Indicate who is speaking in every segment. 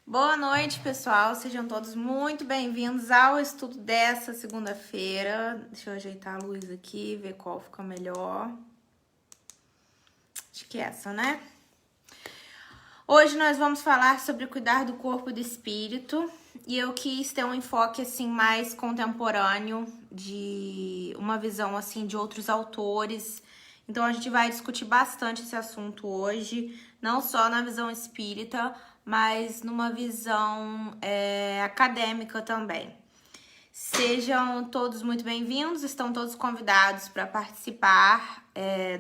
Speaker 1: Boa noite, pessoal. Sejam todos muito bem-vindos ao estudo dessa segunda-feira. Deixa eu ajeitar a luz aqui, ver qual fica melhor. Acho que é essa, né? Hoje nós vamos falar sobre cuidar do corpo e do espírito. E eu quis ter um enfoque assim mais contemporâneo, de uma visão assim de outros autores. Então a gente vai discutir bastante esse assunto hoje, não só na visão espírita, mas numa visão acadêmica também. Sejam todos muito bem-vindos, estão todos convidados para participar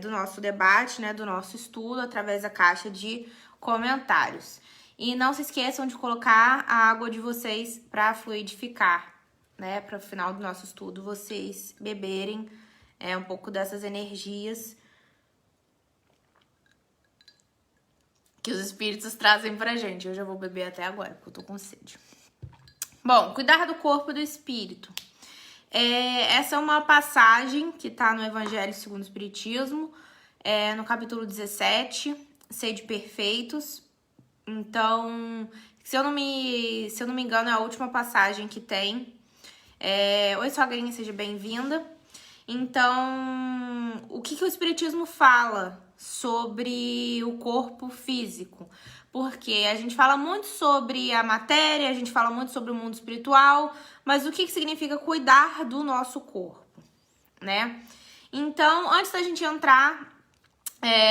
Speaker 1: do nosso debate, né, do nosso estudo, através da caixa de comentários. E não se esqueçam de colocar a água de vocês para fluidificar, né, para o final do nosso estudo vocês beberem um pouco dessas energias que os espíritos trazem pra gente. Eu já vou beber até agora, porque eu tô com sede. Bom, cuidar do corpo e do espírito. Essa é uma passagem que tá no Evangelho segundo o Espiritismo, no capítulo 17, Sede Perfeitos. Então, se eu não me engano, é a última passagem que tem. Oi, sogrinha, seja bem-vinda. Então, o que o Espiritismo fala sobre o corpo físico? Porque a gente fala muito sobre a matéria, a gente fala muito sobre o mundo espiritual, mas o que significa cuidar do nosso corpo, né? Então, antes da gente entrar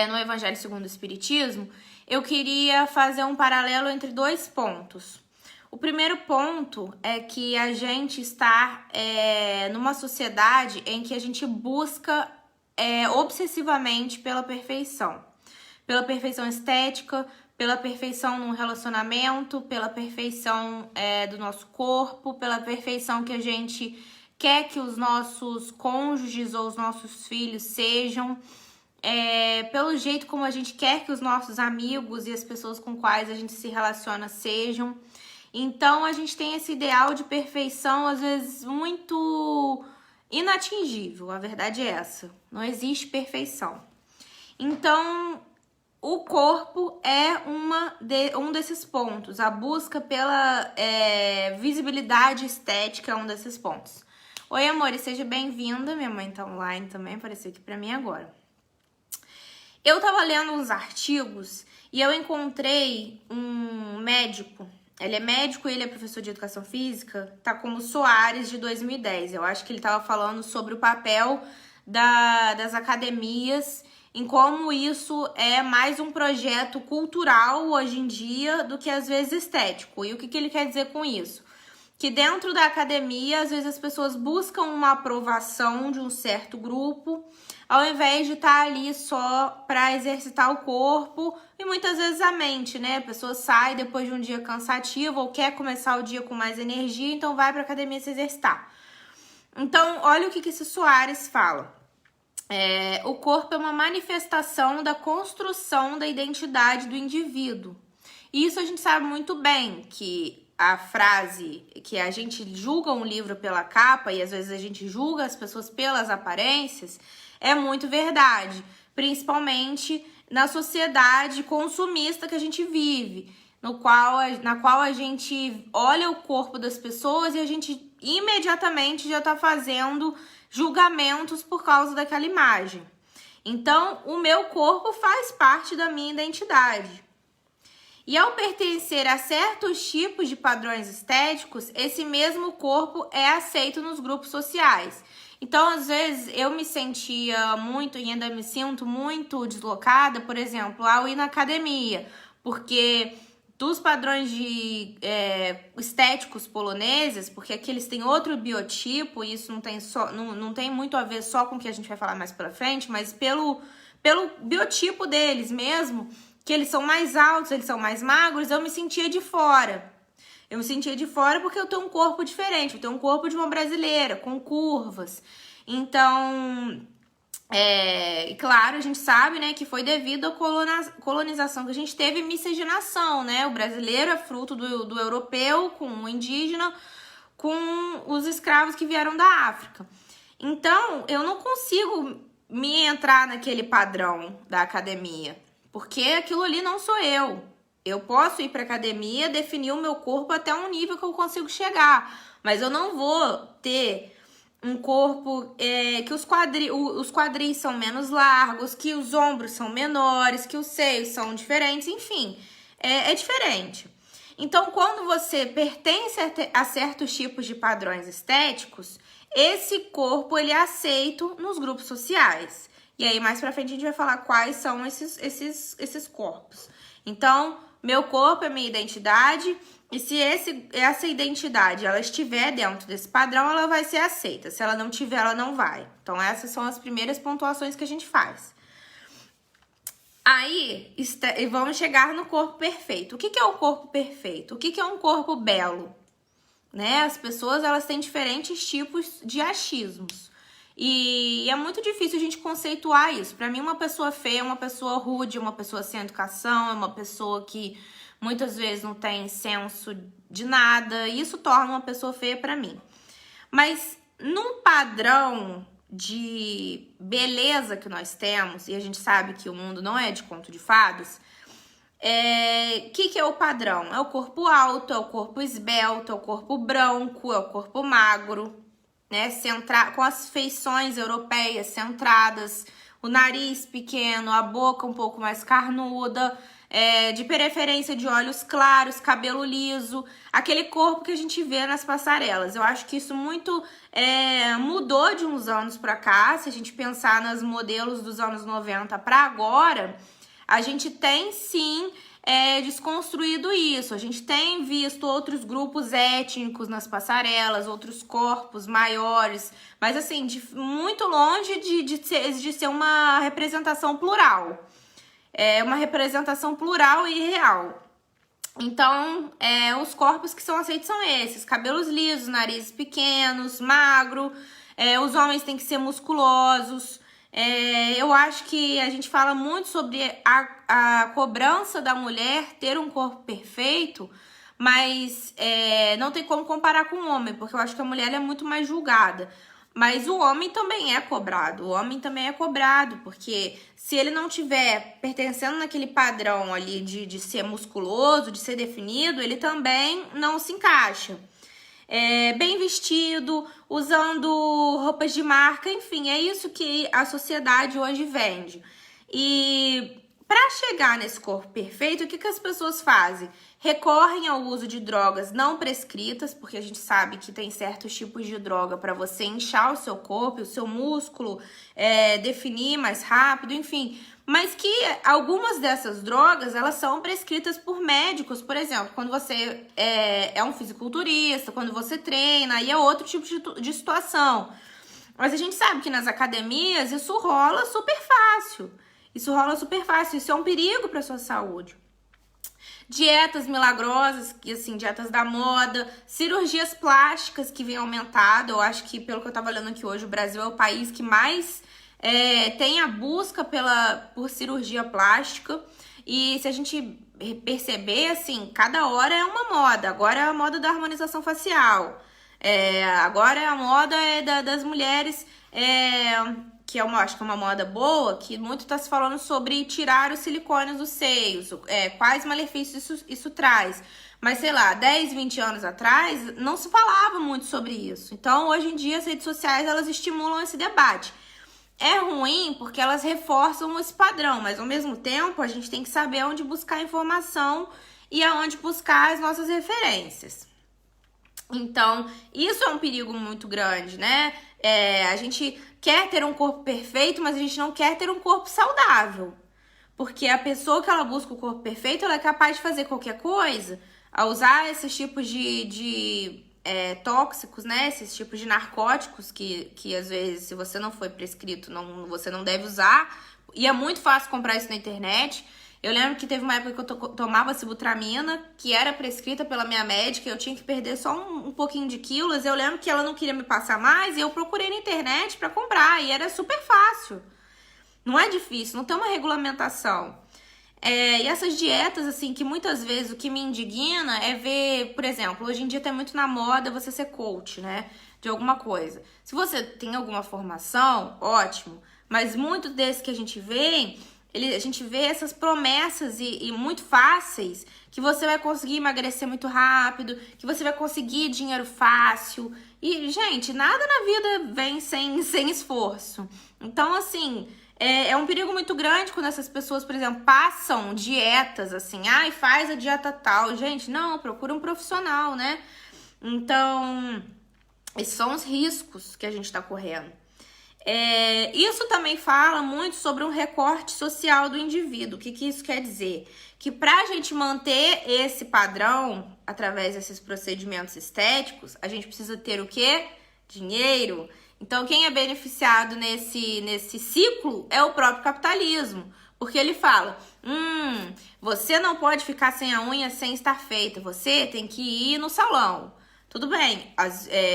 Speaker 1: no Evangelho segundo o Espiritismo, eu queria fazer um paralelo entre dois pontos. O primeiro ponto é que a gente está numa sociedade em que a gente busca obsessivamente pela perfeição estética, pela perfeição num relacionamento, pela perfeição do nosso corpo, pela perfeição que a gente quer que os nossos cônjuges ou os nossos filhos sejam, pelo jeito como a gente quer que os nossos amigos e as pessoas com quais a gente se relaciona sejam. Então, a gente tem esse ideal de perfeição, às vezes, muito inatingível. A verdade é essa. Não existe perfeição. Então, o corpo é um desses pontos. A busca pela visibilidade estética é um desses pontos. Oi, amor, seja bem-vinda. Minha mãe tá online também, apareceu aqui pra mim agora. Eu tava lendo uns artigos e eu encontrei um médico. Ele é médico e ele é professor de educação física, tá como Soares, de 2010. Eu acho que ele tava falando sobre o papel das academias, em como isso é mais um projeto cultural hoje em dia do que às vezes estético. E o que ele quer dizer com isso? Que dentro da academia, às vezes as pessoas buscam uma aprovação de um certo grupo, ao invés de estar ali só para exercitar o corpo e muitas vezes a mente, né? A pessoa sai depois de um dia cansativo ou quer começar o dia com mais energia, então vai para a academia se exercitar. Então, olha o que esse Soares fala. O corpo é uma manifestação da construção da identidade do indivíduo. E isso a gente sabe muito bem, que a frase que a gente julga um livro pela capa e às vezes a gente julga as pessoas pelas aparências é muito verdade, principalmente na sociedade consumista que a gente vive, na qual a gente olha o corpo das pessoas e a gente imediatamente já tá fazendo julgamentos por causa daquela imagem. Então, o meu corpo faz parte da minha identidade. E ao pertencer a certos tipos de padrões estéticos, esse mesmo corpo é aceito nos grupos sociais. Então, às vezes, eu me sentia muito e ainda me sinto muito deslocada, por exemplo, ao ir na academia, porque dos padrões de estéticos poloneses, porque aqui eles têm outro biotipo, e isso não tem muito a ver só com o que a gente vai falar mais pra frente, mas pelo biotipo deles mesmo, que eles são mais altos, eles são mais magros, eu me sentia de fora. Eu me sentia de fora porque eu tenho um corpo diferente, eu tenho um corpo de uma brasileira, com curvas. Então, claro, a gente sabe, né, que foi devido à colonização que a gente teve, miscigenação, né? O brasileiro é fruto do europeu com o indígena, com os escravos que vieram da África. Então, eu não consigo me entrar naquele padrão da academia, porque aquilo ali não sou eu. Eu posso ir pra academia, definir o meu corpo até um nível que eu consigo chegar, mas eu não vou ter um corpo que os quadris são menos largos, que os ombros são menores, que os seios são diferentes, enfim, é diferente. Então, quando você pertence a certos tipos de padrões estéticos, esse corpo ele é aceito nos grupos sociais. E aí, mais pra frente, a gente vai falar quais são esses corpos. Então, meu corpo é minha identidade, e se essa identidade ela estiver dentro desse padrão, ela vai ser aceita. Se ela não tiver, ela não vai. Então, essas são as primeiras pontuações que a gente faz. Aí, vamos chegar no corpo perfeito. O que é o corpo perfeito? O que é um corpo belo? Né? As pessoas, elas têm diferentes tipos de achismos. E é muito difícil a gente conceituar isso. Para mim, uma pessoa feia é uma pessoa rude, uma pessoa sem educação, é uma pessoa que muitas vezes não tem senso de nada. E isso torna uma pessoa feia para mim. Mas num padrão de beleza que nós temos, e a gente sabe que o mundo não é de conto de fadas, que é o padrão? É o corpo alto, é o corpo esbelto, é o corpo branco, é o corpo magro, né? Com as feições europeias centradas, o nariz pequeno, a boca um pouco mais carnuda, de preferência de olhos claros, cabelo liso, aquele corpo que a gente vê nas passarelas. Eu acho que isso muito mudou de uns anos pra cá. Se a gente pensar nos modelos dos anos 90 para agora, a gente tem sim desconstruído isso. A gente tem visto outros grupos étnicos nas passarelas, outros corpos maiores, mas assim, muito longe de ser uma representação plural. É uma representação plural e real. Então, os corpos que são aceitos são esses: cabelos lisos, narizes pequenos, magro, os homens têm que ser musculosos. Eu acho que a gente fala muito sobre a cobrança da mulher ter um corpo perfeito, mas não tem como comparar com o homem, porque eu acho que a mulher é muito mais julgada. Mas o homem também é cobrado, porque se ele não tiver pertencendo naquele padrão ali de ser musculoso, de ser definido, ele também não se encaixa. Bem vestido, usando roupas de marca, enfim, é isso que a sociedade hoje vende. E para chegar nesse corpo perfeito, o que as pessoas fazem? Recorrem ao uso de drogas não prescritas, porque a gente sabe que tem certos tipos de droga para você inchar o seu corpo, o seu músculo, definir mais rápido, enfim. Mas que algumas dessas drogas, elas são prescritas por médicos. Por exemplo, quando você é um fisiculturista, quando você treina, aí é outro tipo de situação. Mas a gente sabe que nas academias isso rola super fácil. Isso é um perigo para sua saúde. Dietas milagrosas, que assim, dietas da moda, cirurgias plásticas que vem aumentado. Eu acho que, pelo que eu tava olhando aqui hoje, o Brasil é o país que mais tem a busca por cirurgia plástica. E se a gente perceber, assim, cada hora é uma moda. Agora é a moda da harmonização facial. Agora é a moda das mulheres, que acho que é uma moda boa, que muito tá se falando sobre tirar os silicone dos seios, quais malefícios isso traz. Mas, sei lá, 10, 20 anos atrás, não se falava muito sobre isso. Então, hoje em dia, as redes sociais, elas estimulam esse debate. É ruim porque elas reforçam esse padrão, mas, ao mesmo tempo, a gente tem que saber onde buscar informação e aonde buscar as nossas referências. Então, isso é um perigo muito grande, né? A gente quer ter um corpo perfeito, mas a gente não quer ter um corpo saudável. Porque a pessoa que ela busca o corpo perfeito, ela é capaz de fazer qualquer coisa, a usar esses tipos de tóxicos, né? Esses tipos de narcóticos que às vezes, se você não foi prescrito, você não deve usar. E é muito fácil comprar isso na internet. Eu lembro que teve uma época que eu tomava sibutramina, que era prescrita pela minha médica, eu tinha que perder só um pouquinho de quilos. Eu lembro que ela não queria me passar mais e eu procurei na internet pra comprar, e era super fácil. Não é difícil, não tem uma regulamentação. E essas dietas, assim, que muitas vezes o que me indigna é ver, por exemplo, hoje em dia tá muito na moda você ser coach, né, de alguma coisa. Se você tem alguma formação, ótimo, mas muito desse que a gente vê A gente vê essas promessas e muito fáceis, que você vai conseguir emagrecer muito rápido, que você vai conseguir dinheiro fácil. E, gente, nada na vida vem sem esforço. Então, assim, é um perigo muito grande quando essas pessoas, por exemplo, passam dietas, assim, ai, faz a dieta tal. Gente, não, procura um profissional, né? Então, esses são os riscos que a gente tá correndo. Isso também fala muito sobre um recorte social do indivíduo. O que isso quer dizer? Que para a gente manter esse padrão através desses procedimentos estéticos, a gente precisa ter o quê? Dinheiro. Então, quem é beneficiado nesse ciclo é o próprio capitalismo. Porque ele fala, você não pode ficar sem a unha sem estar feita, você tem que ir no salão. Tudo bem,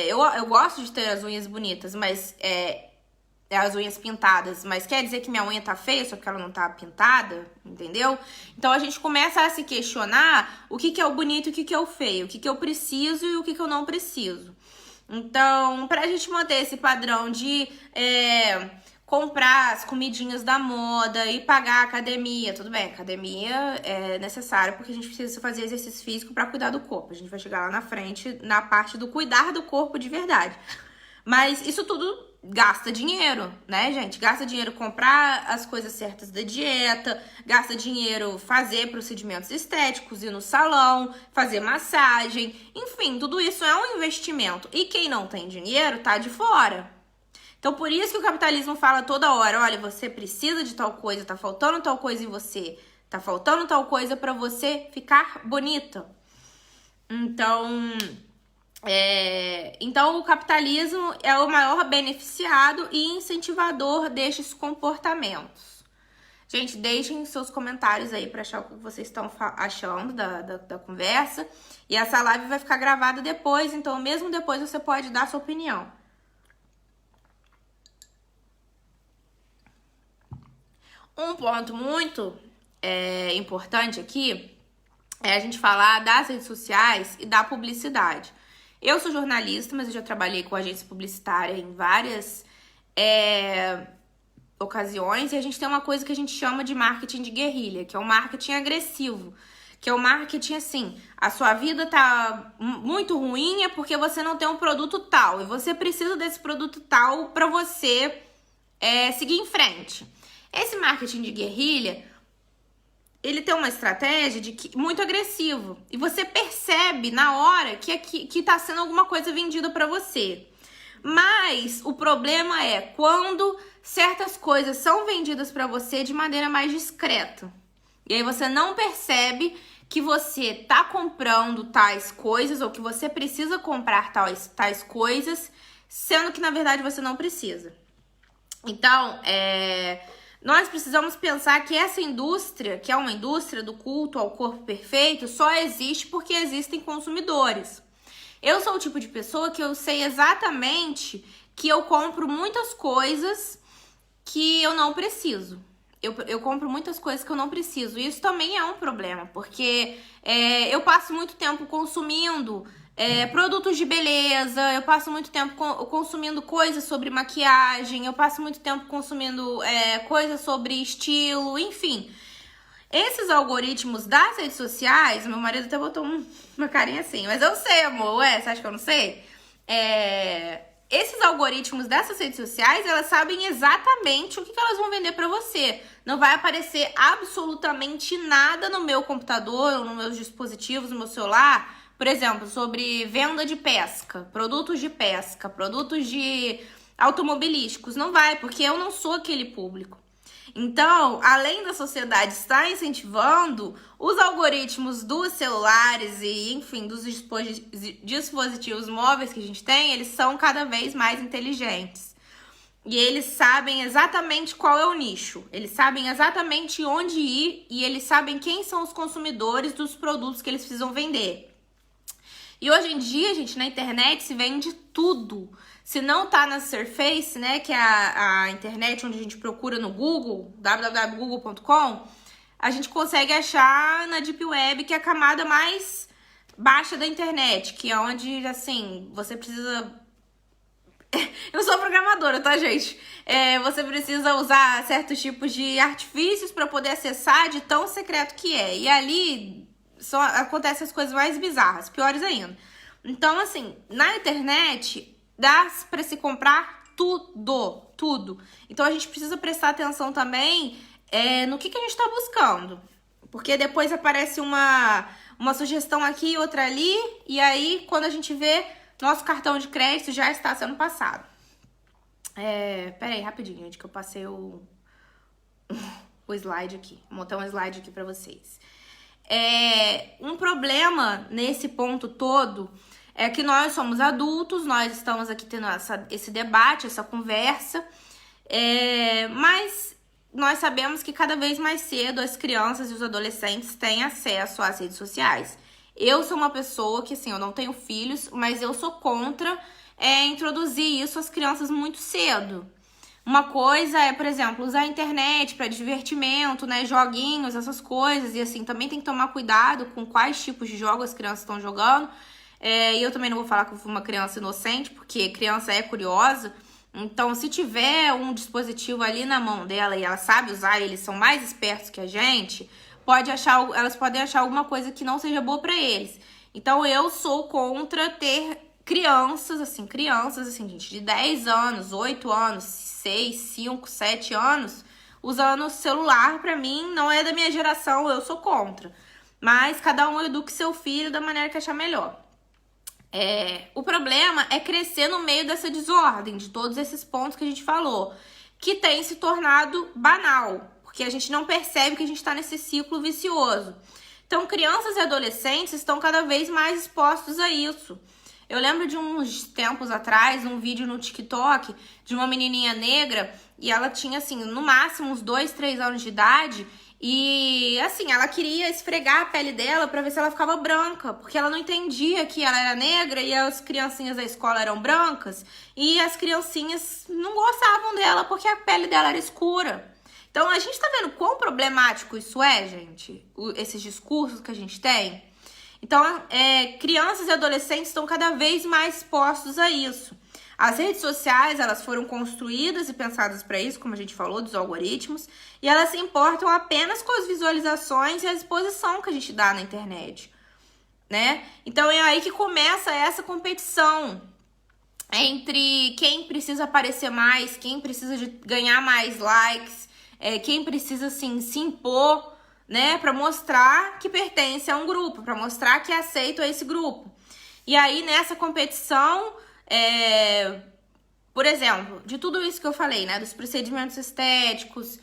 Speaker 1: eu gosto de ter as unhas bonitas, mas as unhas pintadas, mas quer dizer que minha unha tá feia só porque ela não tá pintada, entendeu? Então a gente começa a se questionar o que é o bonito e o que é o feio, o que eu preciso e o que eu não preciso. Então, pra gente manter esse padrão de comprar as comidinhas da moda e pagar a academia, tudo bem, academia é necessário porque a gente precisa fazer exercício físico pra cuidar do corpo. A gente vai chegar lá na frente na parte do cuidar do corpo de verdade. Mas isso tudo gasta dinheiro, né, gente? Gasta dinheiro comprar as coisas certas da dieta, gasta dinheiro fazer procedimentos estéticos, ir no salão, fazer massagem, enfim, tudo isso é um investimento. E quem não tem dinheiro tá de fora. Então, por isso que o capitalismo fala toda hora, olha, você precisa de tal coisa, tá faltando tal coisa em você, tá faltando tal coisa pra você ficar bonita. Então, o capitalismo é o maior beneficiado e incentivador destes comportamentos. Gente, deixem seus comentários aí para achar o que vocês estão achando da conversa. E essa live vai ficar gravada depois, então mesmo depois você pode dar sua opinião. Um ponto muito importante aqui é a gente falar das redes sociais e da publicidade. Eu sou jornalista, mas eu já trabalhei com agência publicitária em várias ocasiões. E a gente tem uma coisa que a gente chama de marketing de guerrilha, que é o marketing agressivo. Que é o marketing assim, a sua vida tá muito ruim é porque você não tem um produto tal. E você precisa desse produto tal para você seguir em frente. Esse marketing de guerrilha, ele tem uma estratégia muito agressivo. E você percebe na hora que tá sendo alguma coisa vendida pra você. Mas o problema é quando certas coisas são vendidas pra você de maneira mais discreta. E aí você não percebe que você tá comprando tais coisas ou que você precisa comprar tais coisas, sendo que na verdade você não precisa. Então, nós precisamos pensar que essa indústria, que é uma indústria do culto ao corpo perfeito, só existe porque existem consumidores. Eu sou o tipo de pessoa que eu sei exatamente que eu compro muitas coisas que eu não preciso. Eu compro muitas coisas que eu não preciso. E isso também é um problema, porque eu passo muito tempo consumindo produtos de beleza, eu passo muito tempo consumindo coisas sobre maquiagem, eu passo muito tempo consumindo coisas sobre estilo, enfim. Esses algoritmos das redes sociais, meu marido até botou uma carinha assim, mas eu sei, amor, você acha que eu não sei? Esses algoritmos dessas redes sociais, elas sabem exatamente o que elas vão vender pra você. Não vai aparecer absolutamente nada no meu computador ou nos meus dispositivos, no meu celular, por exemplo, sobre venda de pesca, produtos de automobilísticos. Não vai, porque eu não sou aquele público. Então, além da sociedade estar incentivando, os algoritmos dos celulares e, enfim, dos dispositivos móveis que a gente tem, eles são cada vez mais inteligentes. E eles sabem exatamente qual é o nicho, eles sabem exatamente onde ir e eles sabem quem são os consumidores dos produtos que eles precisam vender. E hoje em dia, gente, na internet se vende tudo. Se não tá na Surface, né, que é a internet onde a gente procura no Google, www.google.com, a gente consegue achar na Deep Web, que é a camada mais baixa da internet, que é onde, assim, você precisa Eu sou programadora, tá, gente? Você precisa usar certos tipos de artifícios para poder acessar de tão secreto que é. E ali só acontecem as coisas mais bizarras, piores ainda. Então, assim, na internet dá para se comprar tudo. Então a gente precisa prestar atenção também no que a gente tá buscando. Porque depois aparece uma sugestão aqui, outra ali, e aí quando a gente vê, nosso cartão de crédito já está sendo passado. Pera aí, rapidinho, gente, que eu passei o slide aqui. Vou montar um slide aqui pra vocês. Um problema nesse ponto todo é que nós somos adultos, nós estamos aqui tendo esse debate, essa conversa, mas nós sabemos que cada vez mais cedo as crianças e os adolescentes têm acesso às redes sociais. Eu sou uma pessoa que, assim, eu não tenho filhos, mas eu sou contra introduzir isso às crianças muito cedo. Uma coisa é, por exemplo, usar a internet para divertimento, né, joguinhos, essas coisas, e assim, também tem que tomar cuidado com quais tipos de jogos as crianças estão jogando. E eu também não vou falar que eu fui uma criança inocente, porque criança é curiosa. Então, se tiver um dispositivo ali na mão dela e ela sabe usar, eles são mais espertos que a gente, elas podem achar alguma coisa que não seja boa para eles. Então, eu sou contra ter crianças, assim, gente, de 10 anos, 8 anos, 6, 5, 7 anos, usando celular. Pra mim, não é da minha geração, eu sou contra. Mas cada um eduque seu filho da maneira que achar melhor. O problema é crescer no meio dessa desordem, de todos esses pontos que a gente falou, que tem se tornado banal, porque a gente não percebe que a gente tá nesse ciclo vicioso. Então, crianças e adolescentes estão cada vez mais expostos a isso. Eu lembro de uns tempos atrás, um vídeo no TikTok de uma menininha negra, e ela tinha, assim, no máximo uns 2, 3 anos de idade, e, assim, ela queria esfregar a pele dela pra ver se ela ficava branca, porque ela não entendia que ela era negra e as criancinhas da escola eram brancas, e as criancinhas não gostavam dela porque a pele dela era escura. Então, a gente tá vendo quão problemático isso é, gente, esses discursos que a gente tem. Então, crianças e adolescentes estão cada vez mais expostos a isso. As redes sociais, elas foram construídas e pensadas para isso, como a gente falou, dos algoritmos, e elas se importam apenas com as visualizações e a exposição que a gente dá na internet, né? Então, é aí que começa essa competição entre quem precisa aparecer mais, quem precisa de ganhar mais likes, quem precisa, assim, se impor, né, para mostrar que pertence a um grupo, para mostrar que é aceito a esse grupo. E aí, nessa competição, por exemplo, de tudo isso que eu falei, né, dos procedimentos estéticos,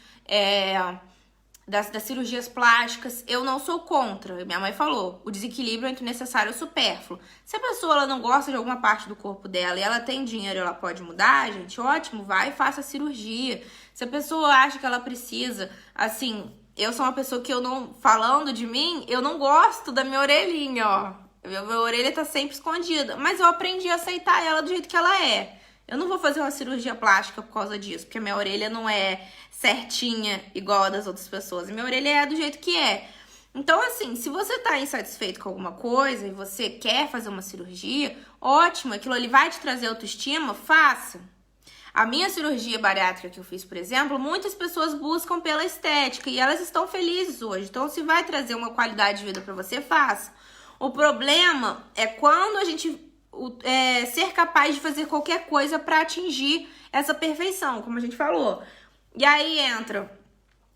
Speaker 1: das cirurgias plásticas, eu não sou contra. Minha mãe falou, o desequilíbrio entre o necessário e o supérfluo. Se a pessoa ela não gosta de alguma parte do corpo dela e ela tem dinheiro, ela pode mudar, gente, ótimo, vai e faça a cirurgia. Se a pessoa acha que ela precisa, assim, eu sou uma pessoa que falando de mim, eu não gosto da minha orelhinha, ó. Minha orelha tá sempre escondida, mas eu aprendi a aceitar ela do jeito que ela é. Eu não vou fazer uma cirurgia plástica por causa disso, porque minha orelha não é certinha igual a das outras pessoas. Minha orelha é do jeito que é. Então, assim, se você tá insatisfeito com alguma coisa e você quer fazer uma cirurgia, ótimo, aquilo ali vai te trazer autoestima, faça. A minha cirurgia bariátrica que eu fiz, por exemplo, muitas pessoas buscam pela estética e elas estão felizes hoje. Então, se vai trazer uma qualidade de vida pra você, faça. O problema é quando a gente ser capaz de fazer qualquer coisa pra atingir essa perfeição, como a gente falou. E aí entra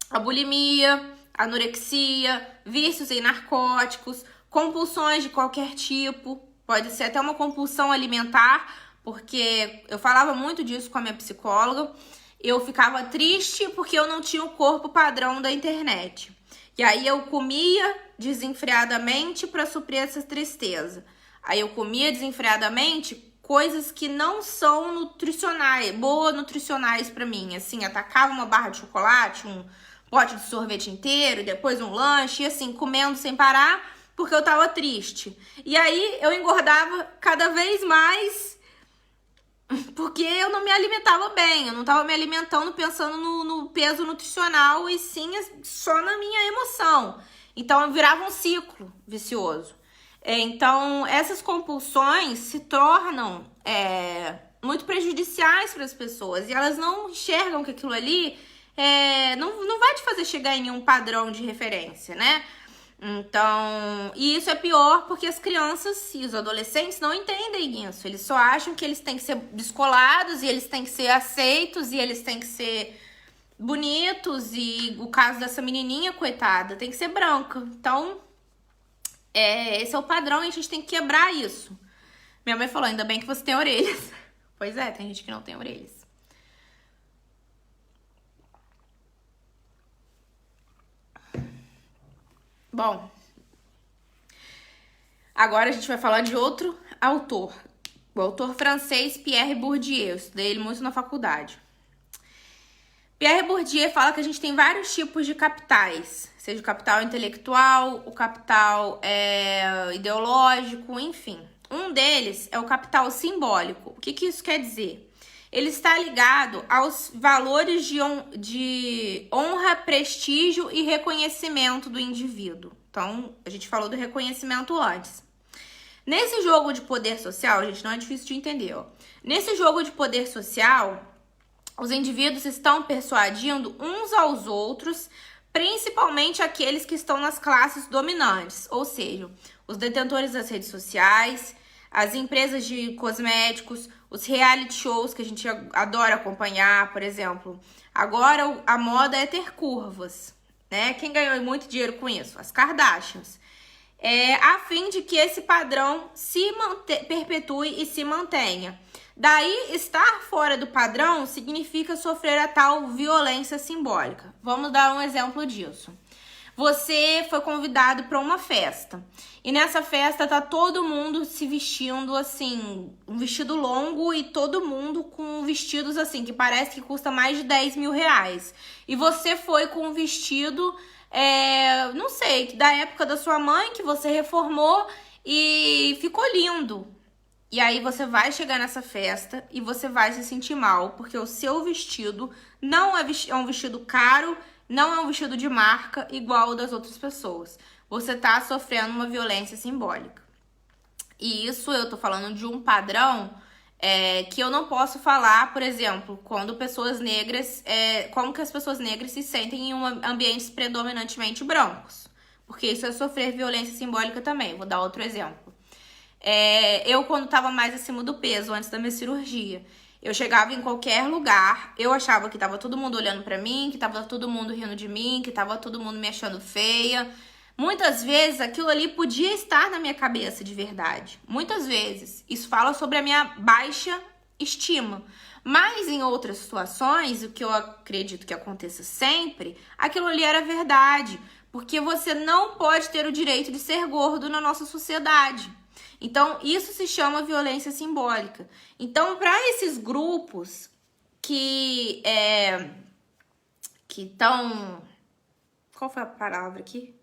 Speaker 1: a bulimia, a anorexia, vícios em narcóticos, compulsões de qualquer tipo. Pode ser até uma compulsão alimentar, porque eu falava muito disso com a minha psicóloga. Eu ficava triste porque eu não tinha o corpo padrão da internet. E aí eu comia desenfreadamente para suprir essa tristeza. Aí eu comia desenfreadamente coisas que não são nutricionais para mim. Assim, atacava uma barra de chocolate, um pote de sorvete inteiro, depois um lanche, e assim, comendo sem parar, porque eu tava triste. E aí eu engordava cada vez mais, porque eu não me alimentava bem, eu não tava me alimentando pensando no peso nutricional, e sim só na minha emoção. Então eu virava um ciclo vicioso. Então essas compulsões se tornam muito prejudiciais para as pessoas. E elas não enxergam que aquilo ali não vai te fazer chegar em um padrão de referência, né? Então, e isso é pior porque as crianças e os adolescentes não entendem isso. Eles só acham que eles têm que ser descolados e eles têm que ser aceitos e eles têm que ser bonitos. E o caso dessa menininha, coitada, tem que ser branca. Então, esse é o padrão e a gente tem que quebrar isso. Minha mãe falou, ainda bem que você tem orelhas. Pois é, tem gente que não tem orelhas. Bom, agora a gente vai falar de outro autor. O autor francês Pierre Bourdieu. Eu estudei ele muito na faculdade. Pierre Bourdieu fala que a gente tem vários tipos de capitais. Seja o capital intelectual, o capital ideológico, enfim. Um deles é o capital simbólico. O que isso quer dizer? Ele está ligado aos valores de honra, prestígio e reconhecimento do indivíduo. Então, a gente falou do reconhecimento antes. Nesse jogo de poder social, gente, não é difícil de entender, ó. Nesse jogo de poder social, os indivíduos estão persuadindo uns aos outros, principalmente aqueles que estão nas classes dominantes, ou seja, os detentores das redes sociais, as empresas de cosméticos, os reality shows que a gente adora acompanhar, por exemplo. Agora a moda é ter curvas, né? Quem ganhou muito dinheiro com isso? As Kardashians. A fim de que esse padrão se perpetue e se mantenha. Daí, estar fora do padrão significa sofrer a tal violência simbólica. Vamos dar um exemplo disso. Você foi convidado para uma festa. E nessa festa tá todo mundo se vestindo assim, um vestido longo e todo mundo com vestidos assim, que parece que custa mais de 10 mil reais. E você foi com um vestido, não sei, da época da sua mãe, que você reformou e ficou lindo. E aí você vai chegar nessa festa e você vai se sentir mal, porque o seu vestido não é um vestido caro, não é um vestido de marca igual o das outras pessoas. Você tá sofrendo uma violência simbólica. E isso eu tô falando de um padrão que eu não posso falar, por exemplo, quando pessoas negras, como que as pessoas negras se sentem em ambientes predominantemente brancos. Porque isso é sofrer violência simbólica também. Vou dar outro exemplo. Eu, quando tava mais acima do peso, antes da minha cirurgia, eu chegava em qualquer lugar, eu achava que tava todo mundo olhando pra mim, que tava todo mundo rindo de mim, que tava todo mundo me achando feia. Muitas vezes aquilo ali podia estar na minha cabeça de verdade. Muitas vezes. Isso fala sobre a minha baixa estima. Mas em outras situações, o que eu acredito que aconteça sempre, aquilo ali era verdade. Porque você não pode ter o direito de ser gordo na nossa sociedade. Então, isso se chama violência simbólica. Então, para esses grupos que estão... Qual foi a palavra aqui?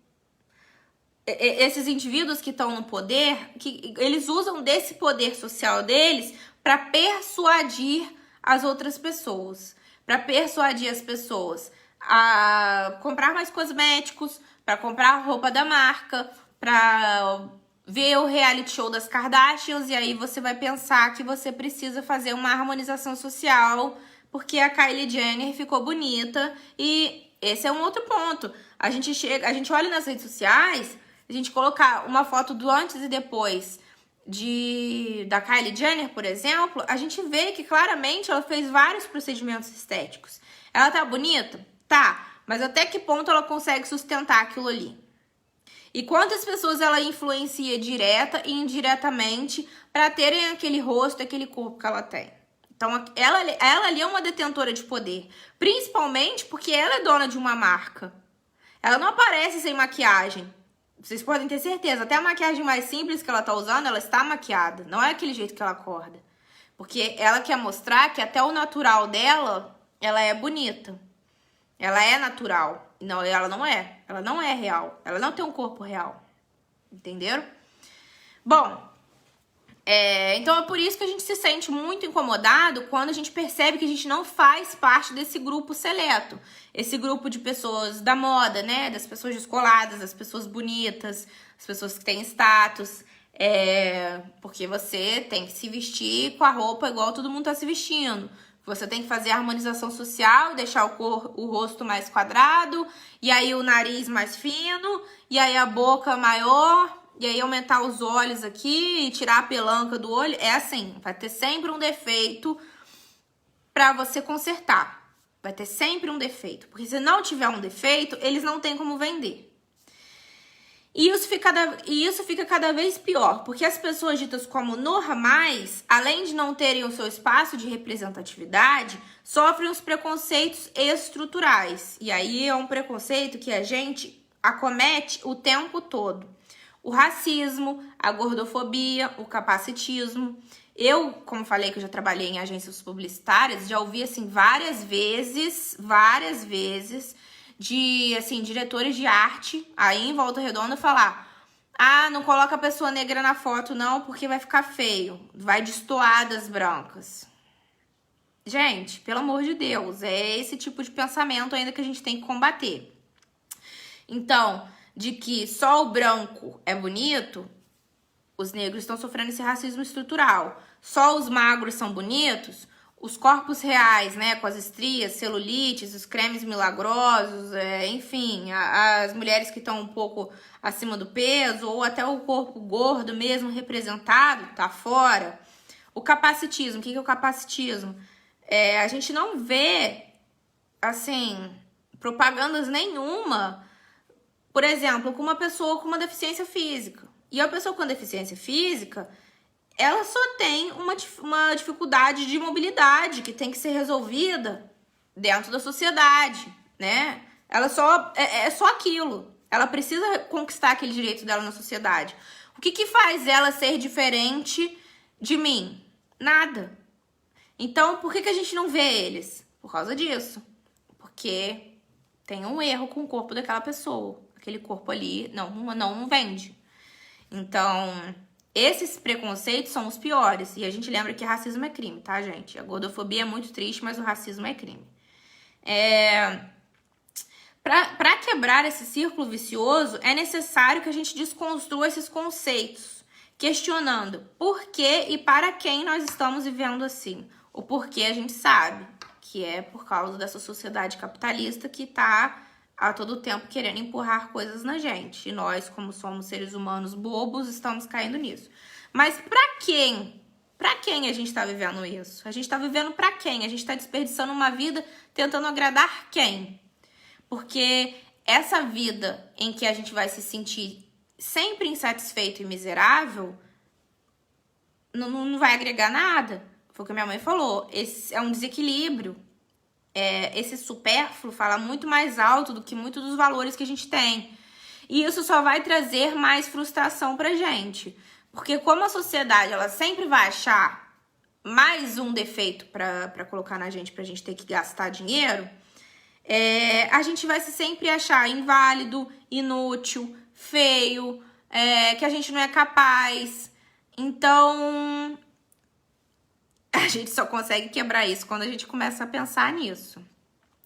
Speaker 1: Esses indivíduos que estão no poder, que eles usam desse poder social deles para persuadir as outras pessoas. Para persuadir as pessoas a comprar mais cosméticos, para comprar roupa da marca, para ver o reality show das Kardashians, e aí você vai pensar que você precisa fazer uma harmonização social porque a Kylie Jenner ficou bonita. E esse é um outro ponto. A gente olha nas redes sociais, a gente colocar uma foto do antes e depois da Kylie Jenner, por exemplo, a gente vê que claramente ela fez vários procedimentos estéticos. Ela tá bonita? Tá. Mas até que ponto ela consegue sustentar aquilo ali? E quantas pessoas ela influencia direta e indiretamente para terem aquele rosto, aquele corpo que ela tem? Então, ela ali é uma detentora de poder. Principalmente porque ela é dona de uma marca. Ela não aparece sem maquiagem. Vocês podem ter certeza. Até a maquiagem mais simples que ela tá usando, ela está maquiada. Não é aquele jeito que ela acorda. Porque ela quer mostrar que até o natural dela, ela é bonita. Ela é natural. Não, ela não é. Ela não é real. Ela não tem um corpo real. Entenderam? Bom, então é por isso que a gente se sente muito incomodado quando a gente percebe que a gente não faz parte desse grupo seleto. Esse grupo de pessoas da moda, né? Das pessoas descoladas, das pessoas bonitas, as pessoas que têm status. Porque você tem que se vestir com a roupa igual todo mundo tá se vestindo. Você tem que fazer a harmonização social, deixar o rosto mais quadrado, e aí o nariz mais fino, e aí a boca maior, e aí aumentar os olhos aqui e tirar a pelanca do olho. É assim, vai ter sempre um defeito pra você consertar. Vai ter sempre um defeito. Porque se não tiver um defeito, eles não têm como vender. E isso fica cada vez pior, porque as pessoas ditas como normais, além de não terem o seu espaço de representatividade, sofrem os preconceitos estruturais. E aí é um preconceito que a gente acomete o tempo todo. O racismo, a gordofobia, o capacitismo. Eu, como falei que eu já trabalhei em agências publicitárias, já ouvi assim várias vezes, de, assim, diretores de arte aí em Volta Redonda falar: ah, não coloca a pessoa negra na foto não, porque vai ficar feio, vai destoar das brancas. Gente, pelo amor de Deus, é esse tipo de pensamento ainda que a gente tem que combater. Então, de que só o branco é bonito, os negros estão sofrendo esse racismo estrutural. Só os magros são bonitos, os corpos reais, né, com as estrias, celulites, os cremes milagrosos, enfim, as mulheres que estão um pouco acima do peso, ou até o corpo gordo mesmo representado, tá fora. O capacitismo, o que é o capacitismo? A gente não vê, assim, propagandas nenhuma, por exemplo, com uma pessoa com uma deficiência física. E a pessoa com deficiência física, ela só tem uma dificuldade de mobilidade que tem que ser resolvida dentro da sociedade, né? Ela é só aquilo. Ela precisa conquistar aquele direito dela na sociedade. O que faz ela ser diferente de mim? Nada. Então, por que a gente não vê eles? Por causa disso. Porque tem um erro com o corpo daquela pessoa. Aquele corpo ali não vende. Então, esses preconceitos são os piores. E a gente lembra que racismo é crime, tá, gente? A gordofobia é muito triste, mas o racismo é crime. Para quebrar esse círculo vicioso, é necessário que a gente desconstrua esses conceitos, questionando por que e para quem nós estamos vivendo assim. O porquê a gente sabe, que é por causa dessa sociedade capitalista que tá a todo tempo querendo empurrar coisas na gente. E nós, como somos seres humanos bobos, estamos caindo nisso. Mas pra quem? Pra quem a gente tá vivendo isso? A gente tá vivendo pra quem? A gente tá desperdiçando uma vida tentando agradar quem? Porque essa vida em que a gente vai se sentir sempre insatisfeito e miserável não vai agregar nada. Foi o que minha mãe falou. Esse é um desequilíbrio. Esse supérfluo fala muito mais alto do que muitos dos valores que a gente tem. E isso só vai trazer mais frustração pra gente. Porque como a sociedade, ela sempre vai achar mais um defeito pra colocar na gente, pra gente ter que gastar dinheiro, a gente vai se sempre achar inválido, inútil, feio, que a gente não é capaz. Então, a gente só consegue quebrar isso quando a gente começa a pensar nisso.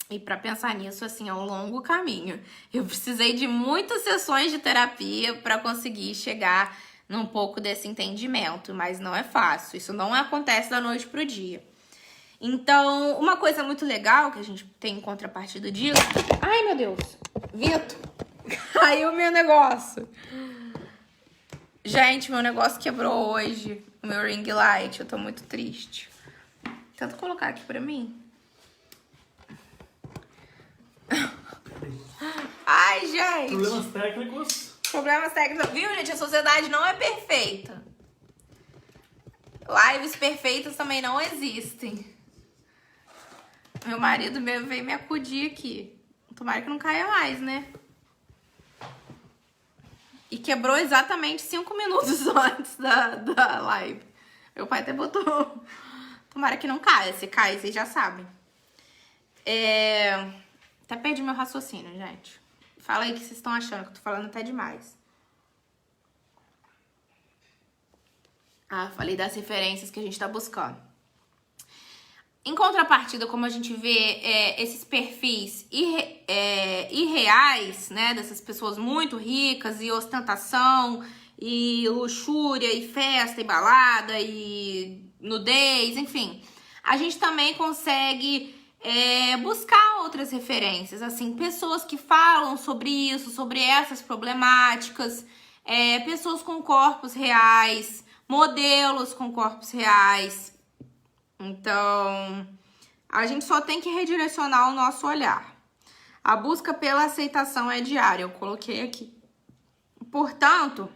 Speaker 1: E para pensar nisso, assim, é um longo caminho. Eu precisei de muitas sessões de terapia para conseguir chegar num pouco desse entendimento, mas não é fácil. Isso não acontece da noite pro dia. Então, uma coisa muito legal que a gente tem em contrapartida disso... Ai, meu Deus! Vitor! Caiu meu negócio! Gente, meu negócio quebrou hoje. O meu ring light. Eu tô muito triste. Tenta colocar aqui pra mim. Ai, gente!
Speaker 2: Problemas técnicos.
Speaker 1: Problemas técnicos. Viu, gente? A sociedade não é perfeita. Lives perfeitas também não existem. Meu marido veio me acudir aqui. Tomara que não caia mais, né? E quebrou exatamente 5 minutos antes da live. Meu pai até botou... Tomara que não caia. Se cair, vocês já sabem. Até perdi meu raciocínio, gente. Fala aí o que vocês estão achando, que eu tô falando até demais. Falei das referências que a gente tá buscando. Em contrapartida, como a gente vê esses perfis irreais, né, dessas pessoas muito ricas e ostentação e luxúria, e festa, e balada, e nudez, enfim. A gente também consegue buscar outras referências, assim, pessoas que falam sobre isso, sobre essas problemáticas, pessoas com corpos reais, modelos com corpos reais. Então, a gente só tem que redirecionar o nosso olhar. A busca pela aceitação é diária, eu coloquei aqui. Portanto,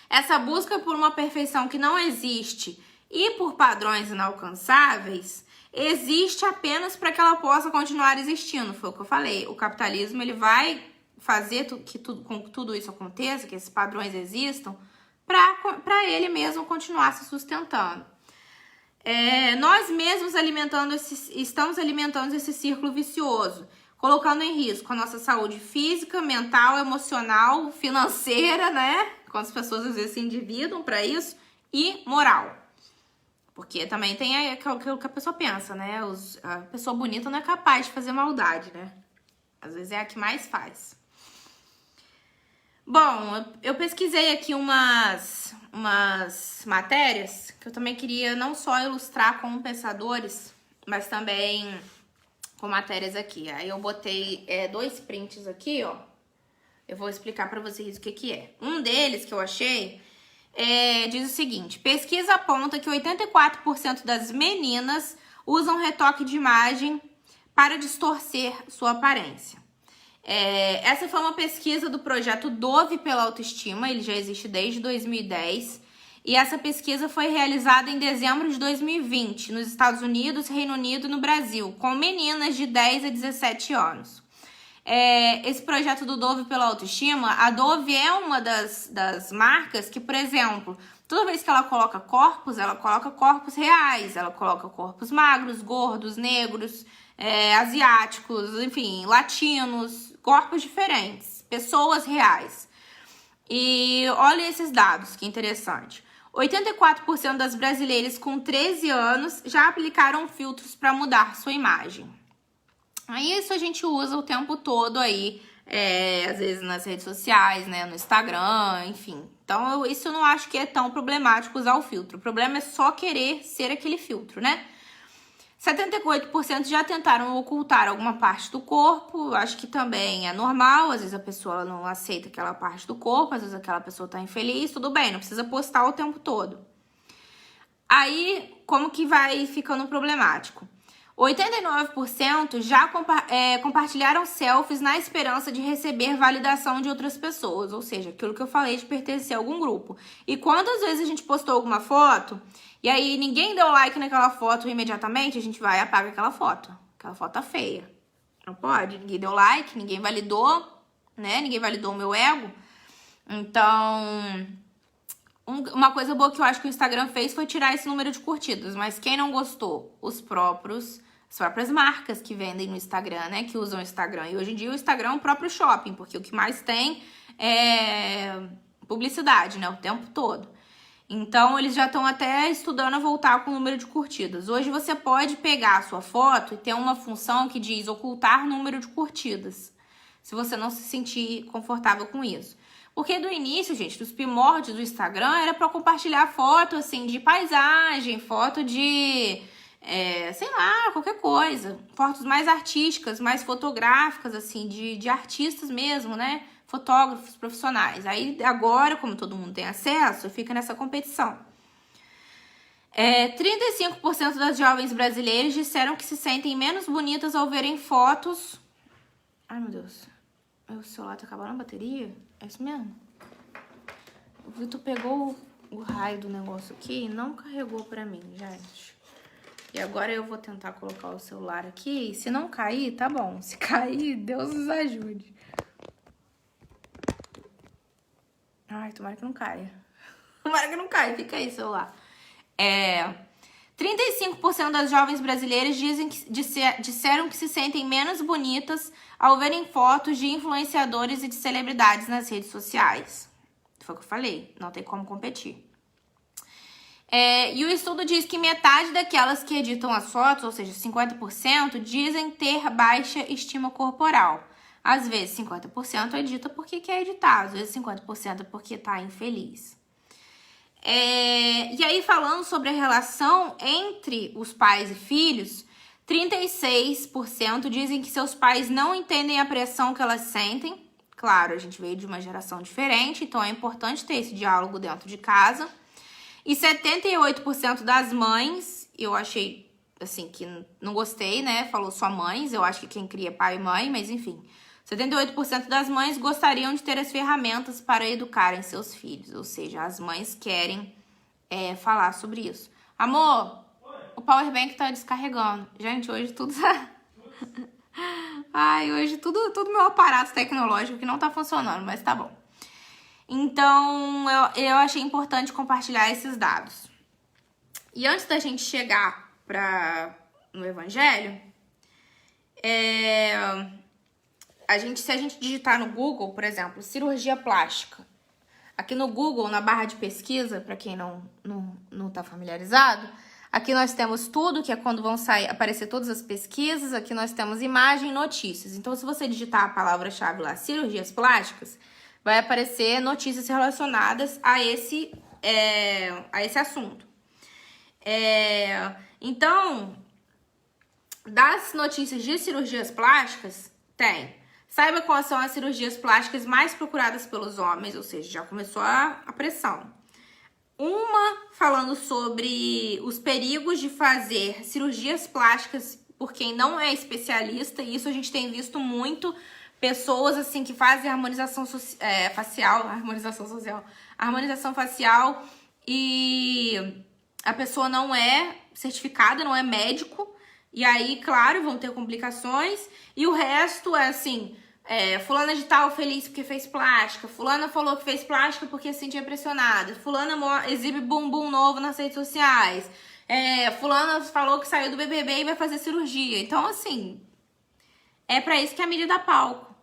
Speaker 1: essa busca por uma perfeição que não existe e por padrões inalcançáveis existe apenas para que ela possa continuar existindo. Foi o que eu falei. O capitalismo ele vai fazer com que tudo isso aconteça, que esses padrões existam, para ele mesmo continuar se sustentando. Nós mesmos estamos alimentando esse círculo vicioso, colocando em risco a nossa saúde física, mental, emocional, financeira, né? Quando as pessoas às vezes se endividam para isso, e moral. Porque também tem aquilo que a pessoa pensa, né? A pessoa bonita não é capaz de fazer maldade, né? Às vezes é a que mais faz. Bom, eu pesquisei aqui umas matérias que eu também queria não só ilustrar como pensadores, mas também com matérias aqui. Aí eu botei 2 prints aqui, ó. Eu vou explicar pra vocês o que é. Um deles que eu achei diz o seguinte: pesquisa aponta que 84% das meninas usam retoque de imagem para distorcer sua aparência. Essa foi uma pesquisa do projeto Dove pela Autoestima, ele já existe desde 2010, e essa pesquisa foi realizada em dezembro de 2020, nos Estados Unidos, Reino Unido e no Brasil, com meninas de 10 a 17 anos. Esse projeto do Dove pela Autoestima, a Dove é uma das marcas que, por exemplo, toda vez que ela coloca corpos reais, ela coloca corpos magros, gordos, negros, asiáticos, enfim, latinos, corpos diferentes, pessoas reais. E olha esses dados, que interessante. 84% das brasileiras com 13 anos já aplicaram filtros para mudar sua imagem. Aí isso a gente usa o tempo todo aí, às vezes nas redes sociais, né, no Instagram, enfim. Então isso eu não acho que é tão problemático usar o filtro. O problema é só querer ser aquele filtro, né? 78% já tentaram ocultar alguma parte do corpo, acho que também é normal, às vezes a pessoa não aceita aquela parte do corpo, às vezes aquela pessoa tá infeliz, tudo bem, não precisa postar o tempo todo. Aí, como que vai ficando problemático? 89% já compartilharam selfies na esperança de receber validação de outras pessoas, ou seja, aquilo que eu falei de pertencer a algum grupo. E quantas vezes a gente postou alguma foto e aí ninguém deu like naquela foto imediatamente, a gente vai e apaga aquela foto. Aquela foto tá feia. Não pode, ninguém deu like, ninguém validou, né? Ninguém validou o meu ego. Então, uma coisa boa que eu acho que o Instagram fez foi tirar esse número de curtidas. Mas quem não gostou? As próprias marcas que vendem no Instagram, né? Que usam o Instagram. E hoje em dia o Instagram é o próprio shopping, porque o que mais tem é publicidade, né? O tempo todo. Então, eles já estão até estudando a voltar com o número de curtidas. Hoje você pode pegar a sua foto e ter uma função que diz ocultar número de curtidas, se você não se sentir confortável com isso. Porque do início, gente, dos primórdios do Instagram, era para compartilhar foto, assim, de paisagem, foto de, sei lá, qualquer coisa. Fotos mais artísticas, mais fotográficas, assim, de artistas mesmo, né? Fotógrafos profissionais. Aí, agora, como todo mundo tem acesso, fica nessa competição. 35% das jovens brasileiras disseram que se sentem menos bonitas ao verem fotos... Ai, meu Deus. Meu celular tá acabando a bateria? É isso mesmo? O Vitor pegou o raio do negócio aqui e não carregou pra mim, gente. E agora eu vou tentar colocar o celular aqui. E se não cair, tá bom. Se cair, Deus nos ajude. Ai, tomara que não caia. Tomara que não caia. Fica aí, celular. 35% das jovens brasileiras disseram que se sentem menos bonitas ao verem fotos de influenciadores e de celebridades nas redes sociais. Foi o que eu falei, não tem como competir. E o estudo diz que metade daquelas que editam as fotos, ou seja, 50%, dizem ter baixa estima corporal. Às vezes 50% edita porque quer editar, às vezes 50% é porque tá infeliz. E aí, falando sobre a relação entre os pais e filhos, 36% dizem que seus pais não entendem a pressão que elas sentem. Claro, a gente veio de uma geração diferente, então é importante ter esse diálogo dentro de casa. E 78% das mães, eu achei, assim, que não gostei, né? Falou só mães, eu acho que quem cria é pai e mãe, mas enfim. 78% das mães gostariam de ter as ferramentas para educarem seus filhos. Ou seja, as mães querem falar sobre isso. Amor, o powerbank tá descarregando. Gente, hoje tudo... Ai, hoje tudo meu aparato tecnológico que não tá funcionando, mas tá bom. Então, eu achei importante compartilhar esses dados. E antes da gente chegar no Evangelho, se a gente digitar no Google, por exemplo, cirurgia plástica, aqui no Google, na barra de pesquisa, para quem não tá familiarizado, aqui nós temos tudo, que é quando vão aparecer todas as pesquisas, aqui nós temos imagem e notícias. Então, se você digitar a palavra-chave lá, cirurgias plásticas, vai aparecer notícias relacionadas a esse assunto. Então, das notícias de cirurgias plásticas, saiba quais são as cirurgias plásticas mais procuradas pelos homens, ou seja, já começou a pressão. Uma falando sobre os perigos de fazer cirurgias plásticas por quem não é especialista, e isso a gente tem visto muito. Pessoas, assim, que fazem harmonização facial e a pessoa não é certificada, não é médico. E aí, claro, vão ter complicações. E o resto é assim, fulana de tal feliz porque fez plástica. Fulana falou que fez plástica porque se sentia pressionada. Fulana exibe bumbum novo nas redes sociais. Fulana falou que saiu do BBB e vai fazer cirurgia. Então, assim, é pra isso que a mídia dá palco.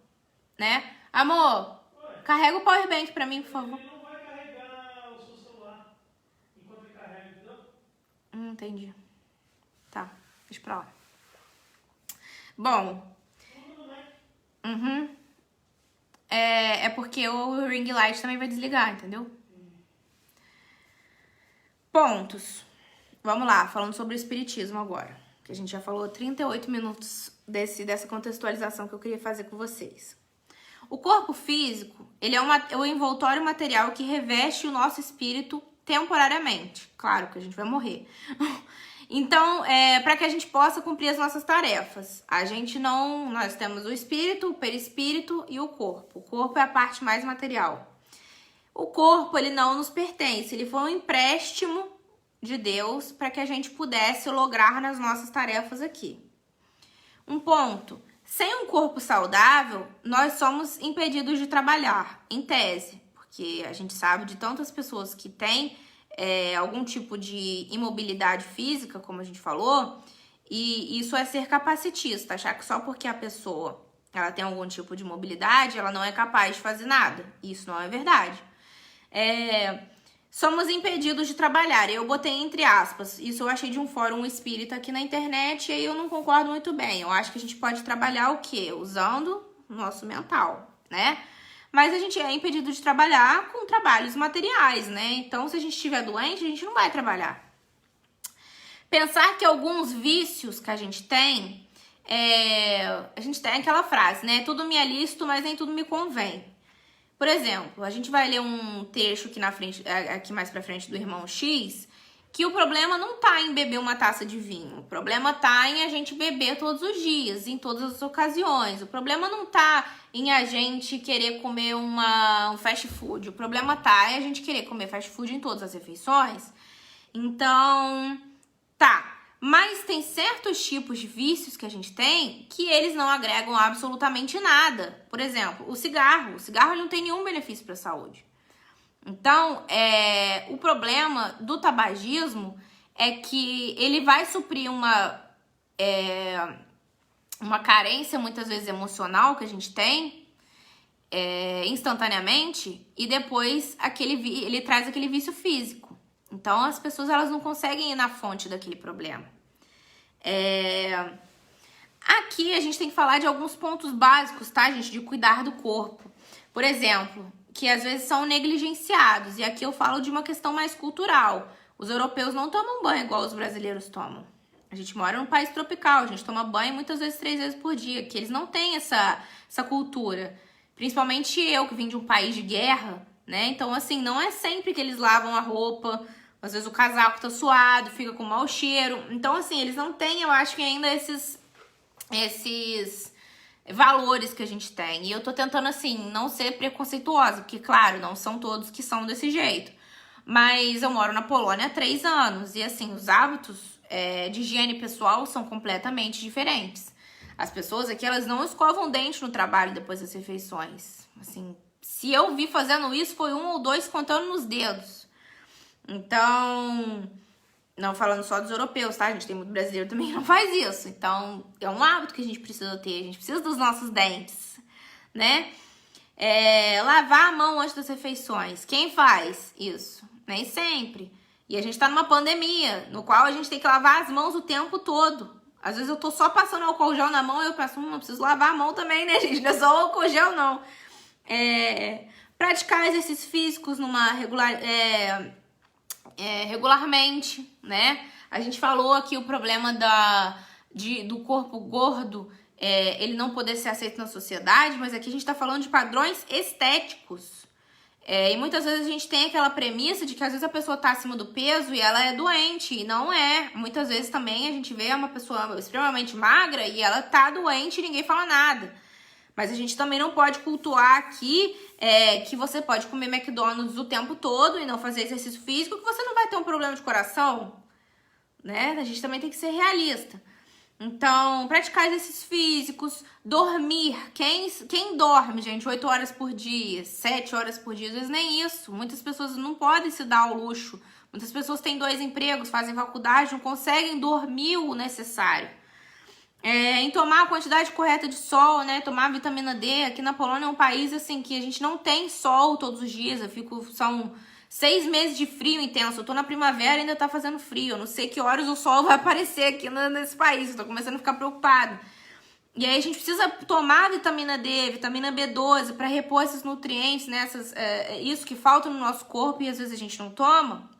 Speaker 1: Né? Amor, carrega o powerbank pra mim, por favor.
Speaker 2: Ele não vai carregar o seu celular enquanto ele carrega, entendeu?
Speaker 1: Entendi. Tá, deixa pra lá. Bom. É porque o ring light também vai desligar, entendeu? Pontos. Vamos lá, falando sobre o espiritismo agora. Que a gente já falou 38 minutos dessa contextualização que eu queria fazer com vocês. O corpo físico, ele é o envoltório material que reveste o nosso espírito temporariamente. Claro que a gente vai morrer. Então, para que a gente possa cumprir as nossas tarefas. Nós temos o espírito, o perispírito e o corpo. O corpo é a parte mais material. O corpo, ele não nos pertence. Ele foi um empréstimo de Deus para que a gente pudesse lograr nas nossas tarefas aqui. Um ponto. Sem um corpo saudável, nós somos impedidos de trabalhar, em tese, porque a gente sabe de tantas pessoas que têm algum tipo de imobilidade física, como a gente falou, e isso é ser capacitista, achar que só porque a pessoa ela tem algum tipo de mobilidade, ela não é capaz de fazer nada. Isso não é verdade. Somos impedidos de trabalhar. Eu botei entre aspas. Isso eu achei de um fórum espírita aqui na internet e aí eu não concordo muito bem. Eu acho que a gente pode trabalhar o quê? Usando o nosso mental, né? Mas a gente é impedido de trabalhar com trabalhos materiais, né? Então, se a gente estiver doente, a gente não vai trabalhar. Pensar que alguns vícios que a gente tem aquela frase, né? Tudo me é lícito, mas nem tudo me convém. Por exemplo, a gente vai ler um texto aqui mais pra frente do Irmão X, que o problema não tá em beber uma taça de vinho. O problema tá em a gente beber todos os dias, em todas as ocasiões. O problema não tá em a gente querer comer um fast food. O problema tá em a gente querer comer fast food em todas as refeições. Então, tá. Mas tem certos tipos de vícios que a gente tem que eles não agregam absolutamente nada. Por exemplo, o cigarro. O cigarro não tem nenhum benefício para a saúde. Então, o problema do tabagismo é que ele vai suprir uma carência, muitas vezes emocional, que a gente tem instantaneamente, e depois ele traz aquele vício físico. Então, as pessoas elas não conseguem ir na fonte daquele problema. Aqui a gente tem que falar de alguns pontos básicos, tá, gente? De cuidar do corpo. Por exemplo, que às vezes são negligenciados. E aqui eu falo de uma questão mais cultural. Os europeus não tomam banho igual os brasileiros tomam. A gente mora num país tropical, a gente toma banho muitas vezes 3 vezes por dia, que eles não têm essa cultura. Principalmente eu, que vim de um país de guerra, né? Então, assim, não é sempre que eles lavam a roupa. Às vezes o casaco tá suado, fica com mau cheiro. Então, assim, eles não têm, eu acho que ainda esses valores que a gente tem. E eu tô tentando, assim, não ser preconceituosa, porque, claro, não são todos que são desse jeito. Mas eu moro na Polônia há 3 anos e, assim, os hábitos de higiene pessoal são completamente diferentes. As pessoas aqui, elas não escovam dente no trabalho depois das refeições. Assim, se eu vi fazendo isso, foi 1 ou 2 contando nos dedos. Então, não falando só dos europeus, tá? A gente tem muito brasileiro também que não faz isso. Então, é um hábito que a gente precisa ter. A gente precisa dos nossos dentes, né? Lavar a mão antes das refeições. Quem faz isso? Nem sempre. E a gente tá numa pandemia, no qual a gente tem que lavar as mãos o tempo todo. Às vezes eu tô só passando álcool gel na mão e eu penso, eu preciso lavar a mão também, né, gente? Não é só álcool gel, não. Praticar exercícios físicos regularmente, né? A gente falou aqui o problema do corpo gordo, ele não poder ser aceito na sociedade, mas aqui a gente tá falando de padrões estéticos. E muitas vezes a gente tem aquela premissa de que às vezes a pessoa tá acima do peso e ela é doente, e não é. Muitas vezes também a gente vê uma pessoa extremamente magra e ela tá doente e ninguém fala nada. Mas a gente também não pode cultuar aqui que você pode comer McDonald's o tempo todo e não fazer exercício físico, que você não vai ter um problema de coração, né? A gente também tem que ser realista. Então, praticar exercícios físicos, dormir. Quem dorme, gente, 8 horas por dia, 7 horas por dia, às vezes nem isso. Muitas pessoas não podem se dar ao luxo. Muitas pessoas têm 2 empregos, fazem faculdade, não conseguem dormir o necessário. Em tomar a quantidade correta de sol, né? Tomar vitamina D. Aqui na Polônia é um país, assim, que a gente não tem sol todos os dias. São 6 meses de frio intenso. Eu tô na primavera e ainda tá fazendo frio. Eu não sei que horas o sol vai aparecer aqui nesse país. Eu tô começando a ficar preocupada. E aí a gente precisa tomar vitamina D, vitamina B12 para repor esses nutrientes, né? Isso que falta no nosso corpo e às vezes a gente não toma.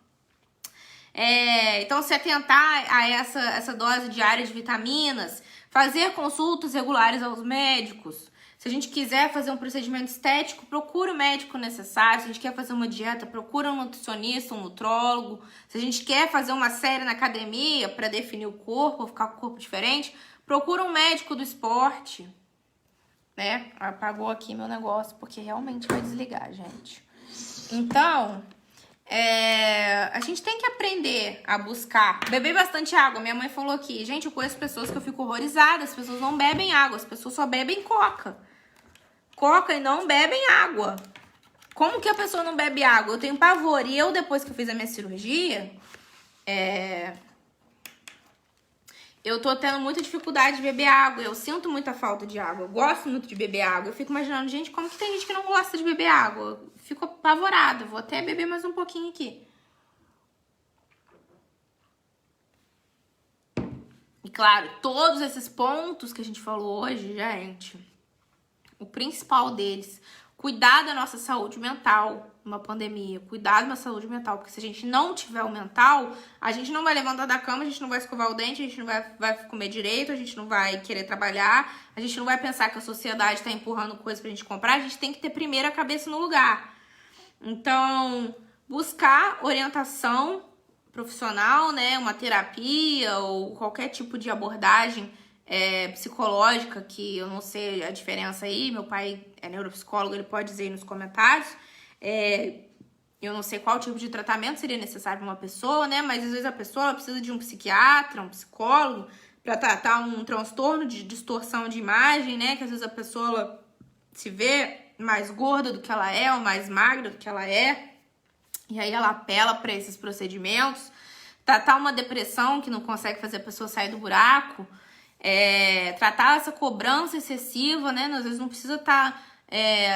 Speaker 1: Então, se atentar a essa dose diária de vitaminas, fazer consultas regulares aos médicos. Se a gente quiser fazer um procedimento estético, procura o médico necessário. Se a gente quer fazer uma dieta, procura um nutricionista, um nutrólogo. Se a gente quer fazer uma série na academia para definir o corpo, ficar com o corpo diferente, procura um médico do esporte. Né? Apagou aqui meu negócio, porque realmente vai desligar, gente. Então, a gente tem que aprender a buscar. Beber bastante água. Minha mãe falou aqui, gente, eu conheço pessoas que eu fico horrorizada. As pessoas não bebem água, as pessoas só bebem coca e não bebem água. Como que a pessoa não bebe água? Eu tenho pavor. E eu, depois que eu fiz a minha cirurgia, eu tô tendo muita dificuldade de beber água. Eu sinto muita falta de água. Eu gosto muito de beber água. Eu fico imaginando, gente, como que tem gente que não gosta de beber água? Eu fico apavorada. Vou até beber mais um pouquinho aqui. E claro, todos esses pontos que a gente falou hoje, gente, o principal deles, cuidar da nossa saúde mental numa pandemia, cuidar da nossa saúde mental, porque se a gente não tiver o mental, a gente não vai levantar da cama, a gente não vai escovar o dente, a gente não vai comer direito, a gente não vai querer trabalhar, a gente não vai pensar que a sociedade está empurrando coisas pra gente comprar, a gente tem que ter primeiro a cabeça no lugar. Então, buscar orientação profissional, né, uma terapia ou qualquer tipo de abordagem psicológica, que eu não sei a diferença aí, meu pai é neuropsicólogo, ele pode dizer aí nos comentários. Eu não sei qual tipo de tratamento seria necessário para uma pessoa, né? Mas às vezes a pessoa ela precisa de um psiquiatra, um psicólogo, para tratar um transtorno de distorção de imagem, né? Que às vezes a pessoa ela se vê mais gorda do que ela é, ou mais magra do que ela é. E aí ela apela para esses procedimentos. Tratar uma depressão que não consegue fazer a pessoa sair do buraco. Tratar essa cobrança excessiva, né? Às vezes não precisa estar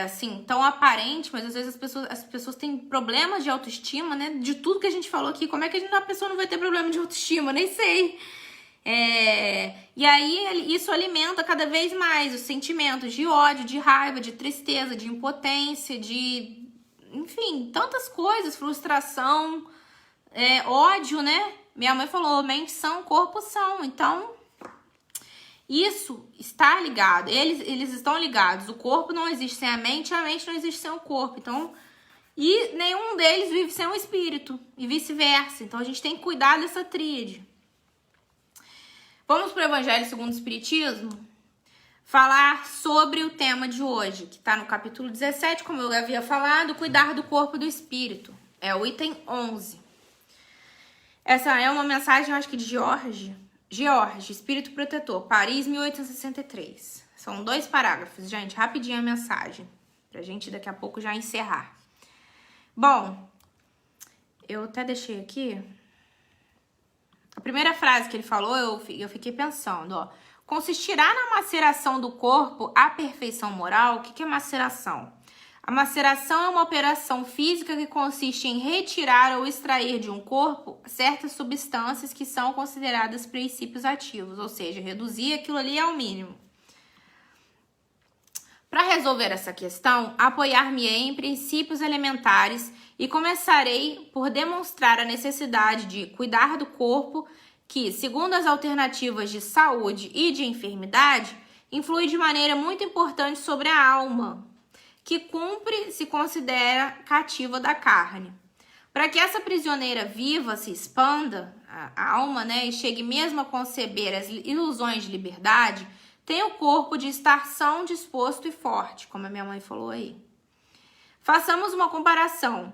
Speaker 1: assim, tão aparente, mas às vezes as pessoas têm problemas de autoestima, né? De tudo que a gente falou aqui, como é que a pessoa não vai ter problema de autoestima? Nem sei. E aí isso alimenta cada vez mais os sentimentos de ódio, de raiva, de tristeza, de impotência, de... enfim, tantas coisas, frustração, ódio, né? Minha mãe falou, mente são, corpo são. Então, isso está ligado. Eles estão ligados. O corpo não existe sem a mente não existe sem o corpo. Então, e nenhum deles vive sem o espírito. E vice-versa. Então, a gente tem que cuidar dessa tríade. Vamos para o Evangelho segundo o Espiritismo? Falar sobre o tema de hoje, que está no capítulo 17, como eu havia falado, cuidar do corpo e do espírito. É o item 11. Essa é uma mensagem, eu acho que de George, Espírito Protetor, Paris, 1863. São 2 parágrafos, gente, rapidinho a mensagem, pra gente daqui a pouco já encerrar. Bom, eu até deixei aqui... A primeira frase que ele falou, eu fiquei pensando, ó. Consistirá na maceração do corpo a perfeição moral? O que é maceração? A maceração é uma operação física que consiste em retirar ou extrair de um corpo certas substâncias que são consideradas princípios ativos, ou seja, reduzir aquilo ali ao mínimo. Para resolver essa questão, apoiar-me-ei em princípios elementares e começarei por demonstrar a necessidade de cuidar do corpo que, segundo as alternativas de saúde e de enfermidade, influi de maneira muito importante sobre a alma, que cumpre se considera cativa da carne. Para que essa prisioneira viva se expanda, a alma, né, e chegue mesmo a conceber as ilusões de liberdade, tem o corpo de estar são, disposto e forte, como a minha mãe falou aí. Façamos uma comparação.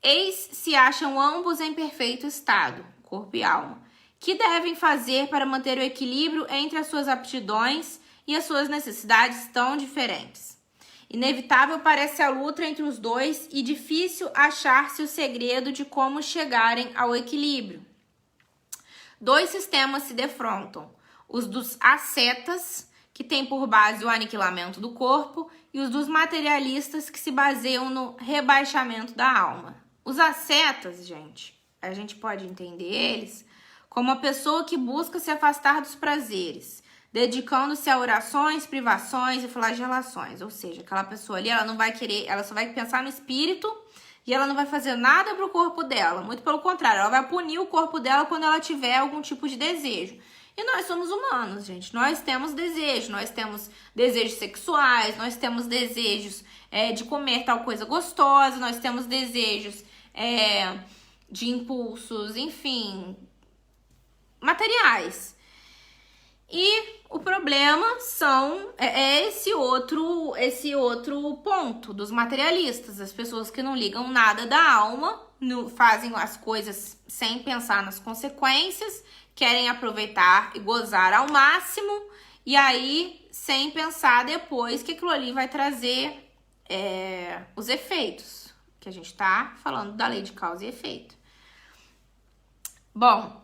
Speaker 1: Eis se acham ambos em perfeito estado, corpo e alma. Que devem fazer para manter o equilíbrio entre as suas aptidões e as suas necessidades tão diferentes? Inevitável parece a luta entre os dois e difícil achar-se o segredo de como chegarem ao equilíbrio. 2 sistemas se defrontam, os dos ascetas, que têm por base o aniquilamento do corpo, e os dos materialistas, que se baseiam no rebaixamento da alma. Os ascetas, gente, a gente pode entender eles como a pessoa que busca se afastar dos prazeres, dedicando-se a orações, privações e flagelações. Ou seja, aquela pessoa ali, ela não vai querer, ela só vai pensar no espírito e ela não vai fazer nada pro corpo dela. Muito pelo contrário, ela vai punir o corpo dela quando ela tiver algum tipo de desejo. E nós somos humanos, gente. Nós temos desejos. Nós temos desejos sexuais, nós temos desejos de comer tal coisa gostosa, nós temos desejos de impulsos, enfim, materiais. E o problema é esse outro ponto dos materialistas, as pessoas que não ligam nada da alma, fazem as coisas sem pensar nas consequências, querem aproveitar e gozar ao máximo, e aí sem pensar depois que aquilo ali vai trazer os efeitos, que a gente tá falando da lei de causa e efeito. Bom,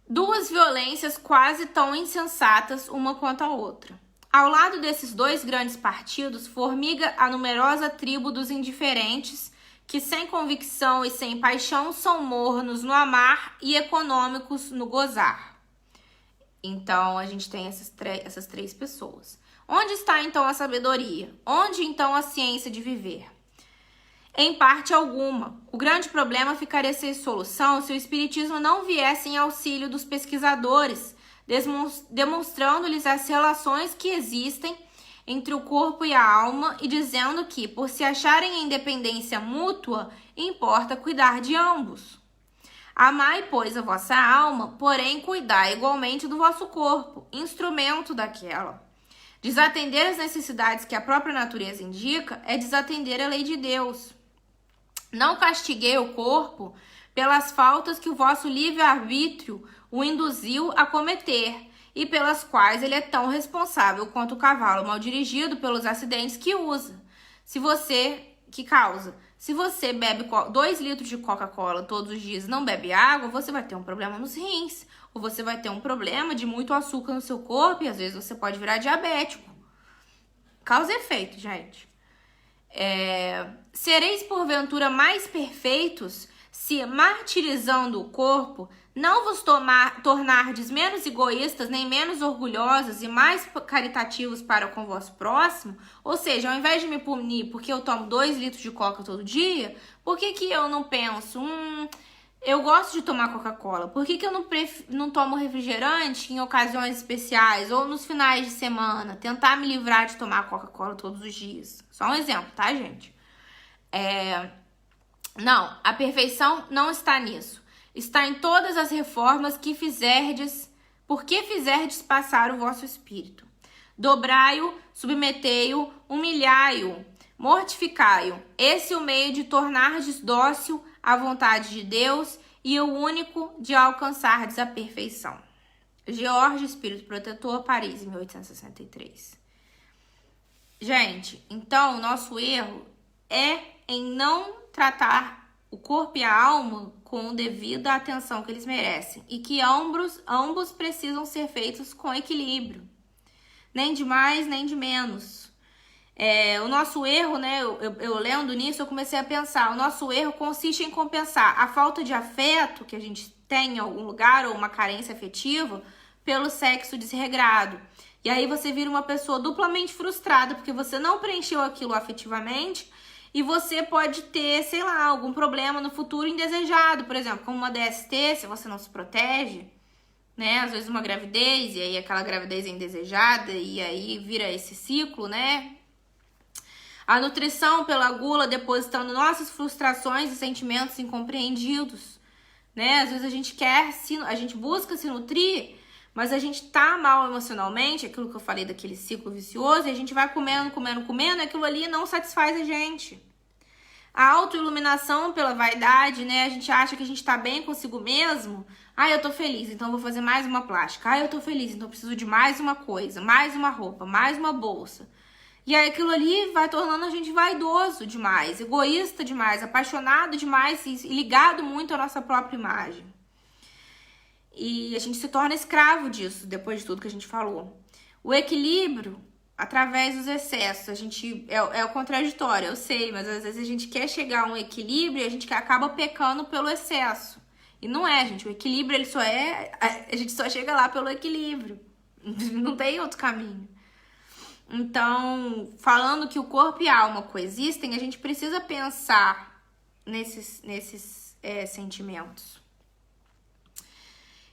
Speaker 1: 2 violências quase tão insensatas uma quanto a outra. Ao lado desses 2 grandes partidos, formiga a numerosa tribo dos indiferentes, que sem convicção e sem paixão são mornos no amar e econômicos no gozar. Então, a gente tem essas 3 pessoas. Onde está, então, a sabedoria? Onde, então, a ciência de viver? Em parte alguma. O grande problema ficaria sem solução se o espiritismo não viesse em auxílio dos pesquisadores, demonstrando-lhes as relações que existem entre o corpo e a alma e dizendo que, por se acharem em dependência mútua, importa cuidar de ambos. Amai, pois, a vossa alma, porém cuidai igualmente do vosso corpo, instrumento daquela. Desatender as necessidades que a própria natureza indica é desatender a lei de Deus. Não castiguei o corpo pelas faltas que o vosso livre-arbítrio o induziu a cometer e pelas quais ele é tão responsável quanto o cavalo mal dirigido pelos acidentes que usa. Se você bebe 2 litros de Coca-Cola todos os dias e não bebe água, você vai ter um problema nos rins, ou você vai ter um problema de muito açúcar no seu corpo e às vezes você pode virar diabético. Causa e efeito, gente. Sereis porventura mais perfeitos se martirizando o corpo, não vos tornardes menos egoístas, nem menos orgulhosos e mais caritativos para com o vosso próximo? Ou seja, ao invés de me punir porque eu tomo 2 litros de coca todo dia, por que eu não penso, eu gosto de tomar Coca-Cola, por que eu não tomo refrigerante em ocasiões especiais ou nos finais de semana? Tentar me livrar de tomar Coca-Cola todos os dias. Só um exemplo, tá, gente? Não, a perfeição não está nisso. Está em todas as reformas que fizerdes, porque fizerdes passar o vosso espírito. Dobrai-o, submetei-o, humilhai-o, mortificai-o. Esse é o meio de tornardes dócil à vontade de Deus e o único de alcançardes a perfeição. George, Espírito Protetor, Paris, 1863. Gente, então o nosso erro é em não tratar o corpo e a alma com devida atenção que eles merecem e que ambos precisam ser feitos com equilíbrio, nem de mais nem de menos. O nosso erro, né, eu lendo nisso, eu comecei a pensar, o nosso erro consiste em compensar a falta de afeto que a gente tem em algum lugar ou uma carência afetiva pelo sexo desregrado. E aí você vira uma pessoa duplamente frustrada porque você não preencheu aquilo afetivamente. E você pode ter, sei lá, algum problema no futuro indesejado, por exemplo, como uma DST, se você não se protege, né? Às vezes uma gravidez, e aí aquela gravidez é indesejada, e aí vira esse ciclo, né? A nutrição pela gula, depositando nossas frustrações e sentimentos incompreendidos, né? Às vezes a gente busca se nutrir, mas a gente tá mal emocionalmente, aquilo que eu falei daquele ciclo vicioso, e a gente vai comendo, e aquilo ali não satisfaz a gente. A autoiluminação pela vaidade, né? A gente acha que a gente tá bem consigo mesmo. Eu tô feliz, então vou fazer mais uma plástica. Eu tô feliz, então preciso de mais uma coisa, mais uma roupa, mais uma bolsa. E aí aquilo ali vai tornando a gente vaidoso demais, egoísta demais, apaixonado demais e ligado muito à nossa própria imagem. E a gente se torna escravo disso, depois de tudo que a gente falou. O equilíbrio, através dos excessos, é o contraditório, eu sei, mas às vezes a gente quer chegar a um equilíbrio e a gente acaba pecando pelo excesso. E não é, gente, o equilíbrio a gente só chega lá pelo equilíbrio. Não tem outro caminho. Então, falando que o corpo e a alma coexistem, a gente precisa pensar nesses sentimentos.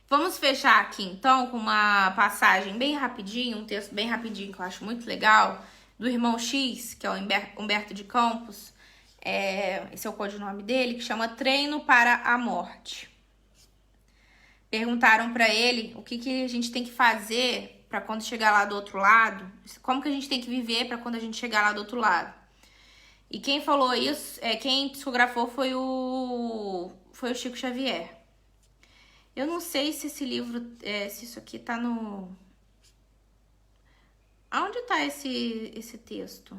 Speaker 1: Vamos fechar aqui, então, com uma passagem bem rapidinho, um texto bem rapidinho que eu acho muito legal, do Irmão X, que é o Humberto de Campos, esse é o codinome dele, que chama Treino para a Morte. Perguntaram para ele o que a gente tem que fazer para quando chegar lá do outro lado, como que a gente tem que viver para quando a gente chegar lá do outro lado. E quem falou isso, quem psicografou foi o Chico Xavier. Eu não sei se esse livro, se isso aqui tá no... Aonde tá esse texto?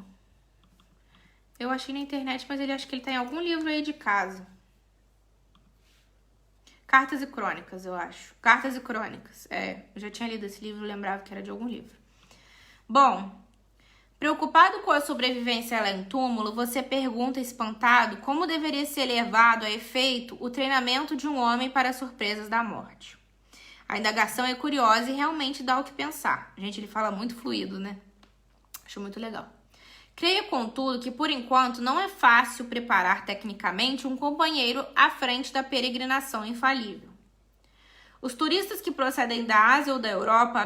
Speaker 1: Eu achei na internet, mas acho que ele tá em algum livro aí de casa. Cartas e Crônicas, eu acho. Cartas e Crônicas. Eu já tinha lido esse livro, lembrava que era de algum livro. Bom, preocupado com a sobrevivência além do túmulo, você pergunta espantado como deveria ser levado a efeito o treinamento de um homem para as surpresas da morte. A indagação é curiosa e realmente dá o que pensar. Gente, ele fala muito fluido, né? Acho muito legal. Creio, contudo, que por enquanto não é fácil preparar tecnicamente um companheiro à frente da peregrinação infalível. Os turistas que procedem da Ásia ou da Europa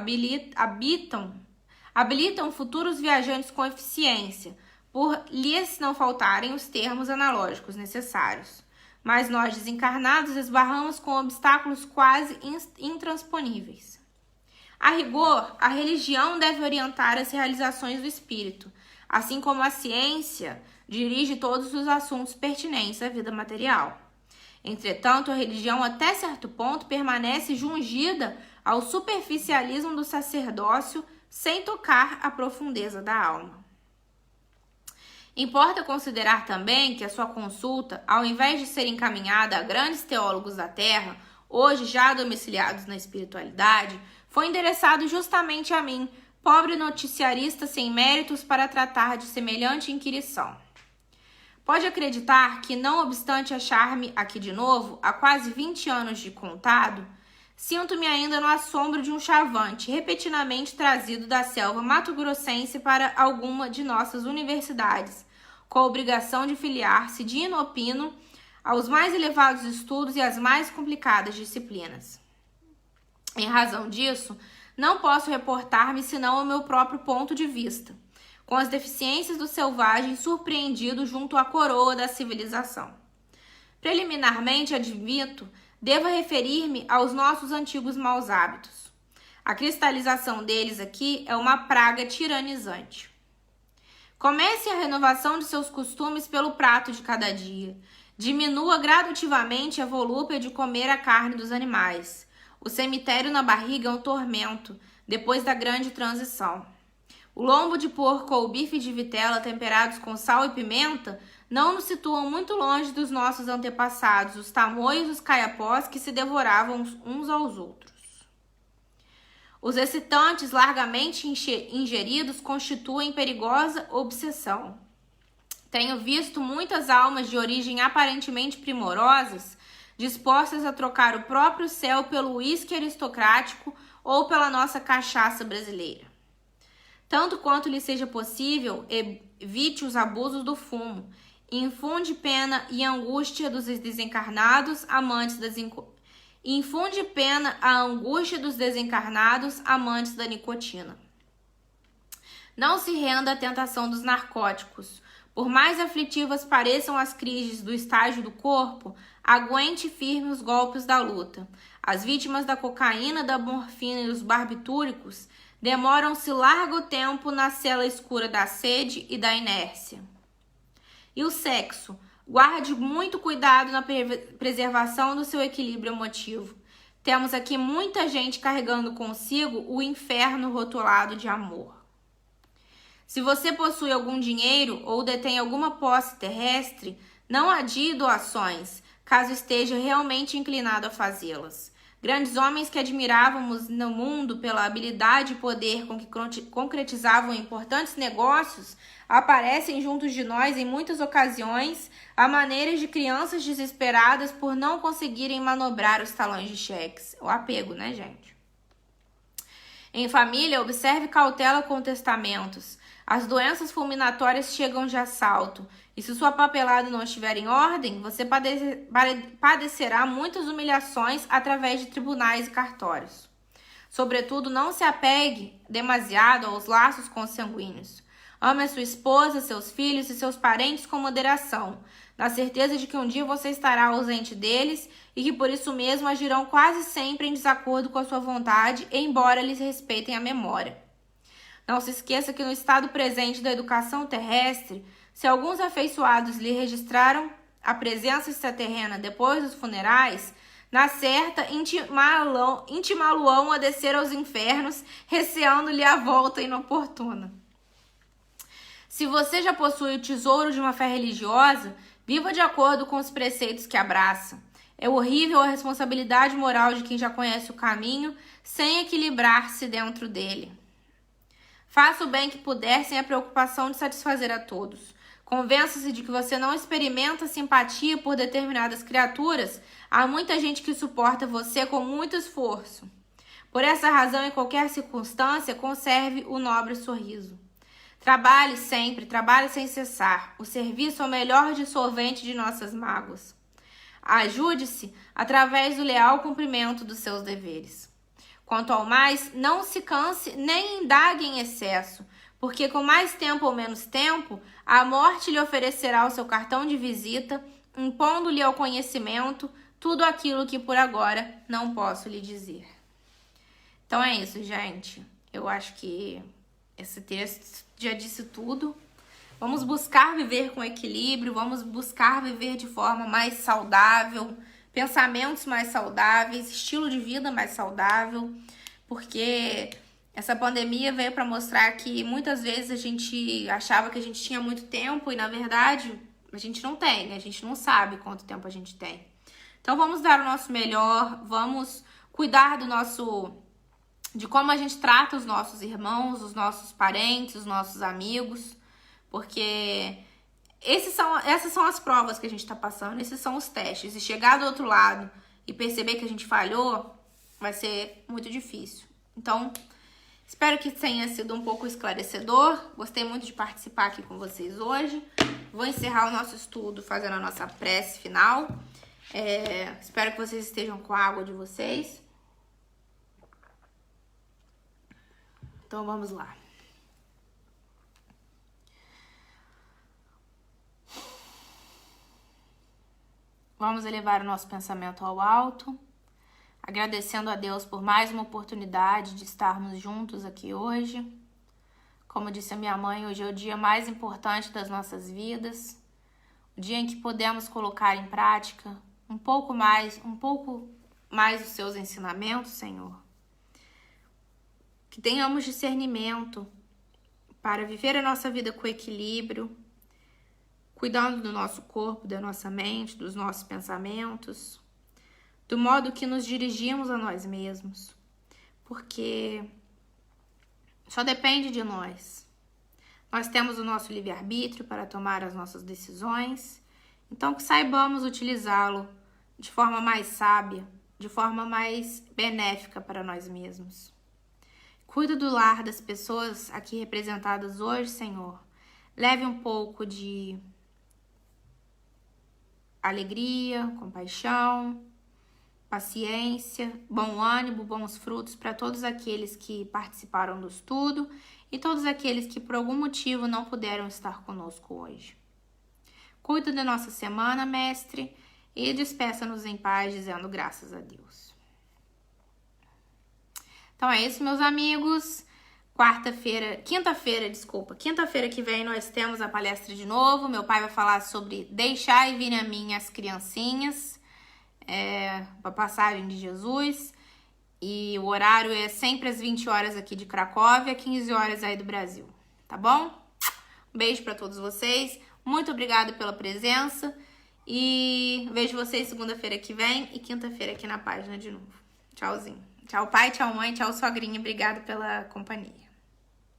Speaker 1: habilitam futuros viajantes com eficiência, por lhes não faltarem os termos analógicos necessários. Mas nós, desencarnados, esbarramos com obstáculos quase intransponíveis. A rigor, a religião deve orientar as realizações do espírito, assim como a ciência dirige todos os assuntos pertinentes à vida material. Entretanto, a religião, até certo ponto, permanece jungida ao superficialismo do sacerdócio, sem tocar a profundeza da alma. Importa considerar também que a sua consulta, ao invés de ser encaminhada a grandes teólogos da terra, hoje já domiciliados na espiritualidade, foi endereçado justamente a mim, pobre noticiarista sem méritos para tratar de semelhante inquirição. Pode acreditar que, não obstante achar-me aqui de novo, há quase 20 anos de contado, sinto-me ainda no assombro de um chavante repetidamente trazido da selva mato-grossense para alguma de nossas universidades, com a obrigação de filiar-se de inopino aos mais elevados estudos e às mais complicadas disciplinas. Em razão disso, não posso reportar-me senão ao meu próprio ponto de vista, com as deficiências do selvagem surpreendido junto à coroa da civilização. Preliminarmente, admito, devo referir-me aos nossos antigos maus hábitos. A cristalização deles aqui é uma praga tiranizante. Comece a renovação de seus costumes pelo prato de cada dia. Diminua gradativamente a volúpia de comer a carne dos animais. O cemitério na barriga é um tormento, depois da grande transição. O lombo de porco ou o bife de vitela temperados com sal e pimenta não nos situam muito longe dos nossos antepassados, os tamoios e os caiapós que se devoravam uns aos outros. Os excitantes largamente ingeridos constituem perigosa obsessão. Tenho visto muitas almas de origem aparentemente primorosas dispostas a trocar o próprio céu pelo uísque aristocrático ou pela nossa cachaça brasileira. Tanto quanto lhe seja possível, evite os abusos do fumo. Infunde pena e angústia dos desencarnados amantes Infunde pena à angústia dos desencarnados amantes da nicotina. Não se renda à tentação dos narcóticos. Por mais aflitivas pareçam as crises do estágio do corpo, aguente firme os golpes da luta. As vítimas da cocaína, da morfina e dos barbitúricos demoram-se largo tempo na cela escura da sede e da inércia. E o sexo? Guarde muito cuidado na preservação do seu equilíbrio emotivo. Temos aqui muita gente carregando consigo o inferno rotulado de amor. Se você possui algum dinheiro ou detém alguma posse terrestre, não adie doações, caso esteja realmente inclinado a fazê-las. Grandes homens que admirávamos no mundo pela habilidade e poder com que concretizavam importantes negócios aparecem junto de nós em muitas ocasiões à maneira de crianças desesperadas por não conseguirem manobrar os talões de cheques. O apego, né, gente? Em família, observe cautela com testamentos. As doenças fulminatórias chegam de assalto. E se sua papelada não estiver em ordem, você padecerá muitas humilhações através de tribunais e cartórios. Sobretudo, não se apegue demasiado aos laços consanguíneos. Ame a sua esposa, seus filhos e seus parentes com moderação, na certeza de que um dia você estará ausente deles e que por isso mesmo agirão quase sempre em desacordo com a sua vontade, embora lhes respeitem a memória. Não se esqueça que no estado presente da educação terrestre, se alguns afeiçoados lhe registraram a presença extraterrena depois dos funerais, na certa intimá-lo-ão a descer aos infernos, receando-lhe a volta inoportuna. Se você já possui o tesouro de uma fé religiosa, viva de acordo com os preceitos que abraça. É horrível a responsabilidade moral de quem já conhece o caminho, sem equilibrar-se dentro dele. Faça o bem que puder sem a preocupação de satisfazer a todos. Convença-se de que você não experimenta simpatia por determinadas criaturas. Há muita gente que suporta você com muito esforço. Por essa razão, em qualquer circunstância, conserve o nobre sorriso. Trabalhe sempre, trabalhe sem cessar. O serviço é o melhor dissolvente de nossas mágoas. Ajude-se através do leal cumprimento dos seus deveres. Quanto ao mais, não se canse nem indague em excesso, porque com mais tempo ou menos tempo, a morte lhe oferecerá o seu cartão de visita, impondo-lhe ao conhecimento tudo aquilo que por agora não posso lhe dizer. Então é isso, gente. Eu acho que esse texto já disse tudo. Vamos buscar viver com equilíbrio, vamos buscar viver de forma mais saudável, pensamentos mais saudáveis, estilo de vida mais saudável, porque essa pandemia veio para mostrar que muitas vezes a gente achava que a gente tinha muito tempo e, na verdade, a gente não tem, né? A gente não sabe quanto tempo a gente tem. Então, vamos dar o nosso melhor, vamos cuidar de como a gente trata os nossos irmãos, os nossos parentes, os nossos amigos, porque essas são as provas que a gente tá passando, esses são os testes. E chegar do outro lado e perceber que a gente falhou, vai ser muito difícil. Então, espero que tenha sido um pouco esclarecedor. Gostei muito de participar aqui com vocês hoje. Vou encerrar o nosso estudo fazendo a nossa prece final. Espero que vocês estejam com a água de vocês. Então, vamos lá. Vamos elevar o nosso pensamento ao alto, agradecendo a Deus por mais uma oportunidade de estarmos juntos aqui hoje. Como disse a minha mãe, hoje é o dia mais importante das nossas vidas, o dia em que podemos colocar em prática um pouco mais os seus ensinamentos, Senhor. Que tenhamos discernimento para viver a nossa vida com equilíbrio, cuidando do nosso corpo, da nossa mente, dos nossos pensamentos, do modo que nos dirigimos a nós mesmos, porque só depende de nós. Nós temos o nosso livre-arbítrio para tomar as nossas decisões, então que saibamos utilizá-lo de forma mais sábia, de forma mais benéfica para nós mesmos. Cuida do lar das pessoas aqui representadas hoje, Senhor. Leve um pouco de alegria, compaixão, paciência, bom ânimo, bons frutos para todos aqueles que participaram do estudo e todos aqueles que por algum motivo não puderam estar conosco hoje. Cuida da nossa semana, Mestre, e despeça-nos em paz, dizendo graças a Deus. Então é isso, meus amigos. Quinta-feira que vem nós temos a palestra de novo. Meu pai vai falar sobre deixar e vir a mim as criancinhas, a passagem de Jesus. E o horário é sempre às 20 horas aqui de Cracóvia, 15 horas aí do Brasil, tá bom? Um beijo para todos vocês. Muito obrigada pela presença. E vejo vocês segunda-feira que vem e quinta-feira aqui na página de novo. Tchauzinho. Tchau, pai, tchau, mãe, tchau, sogrinha. Obrigada pela companhia.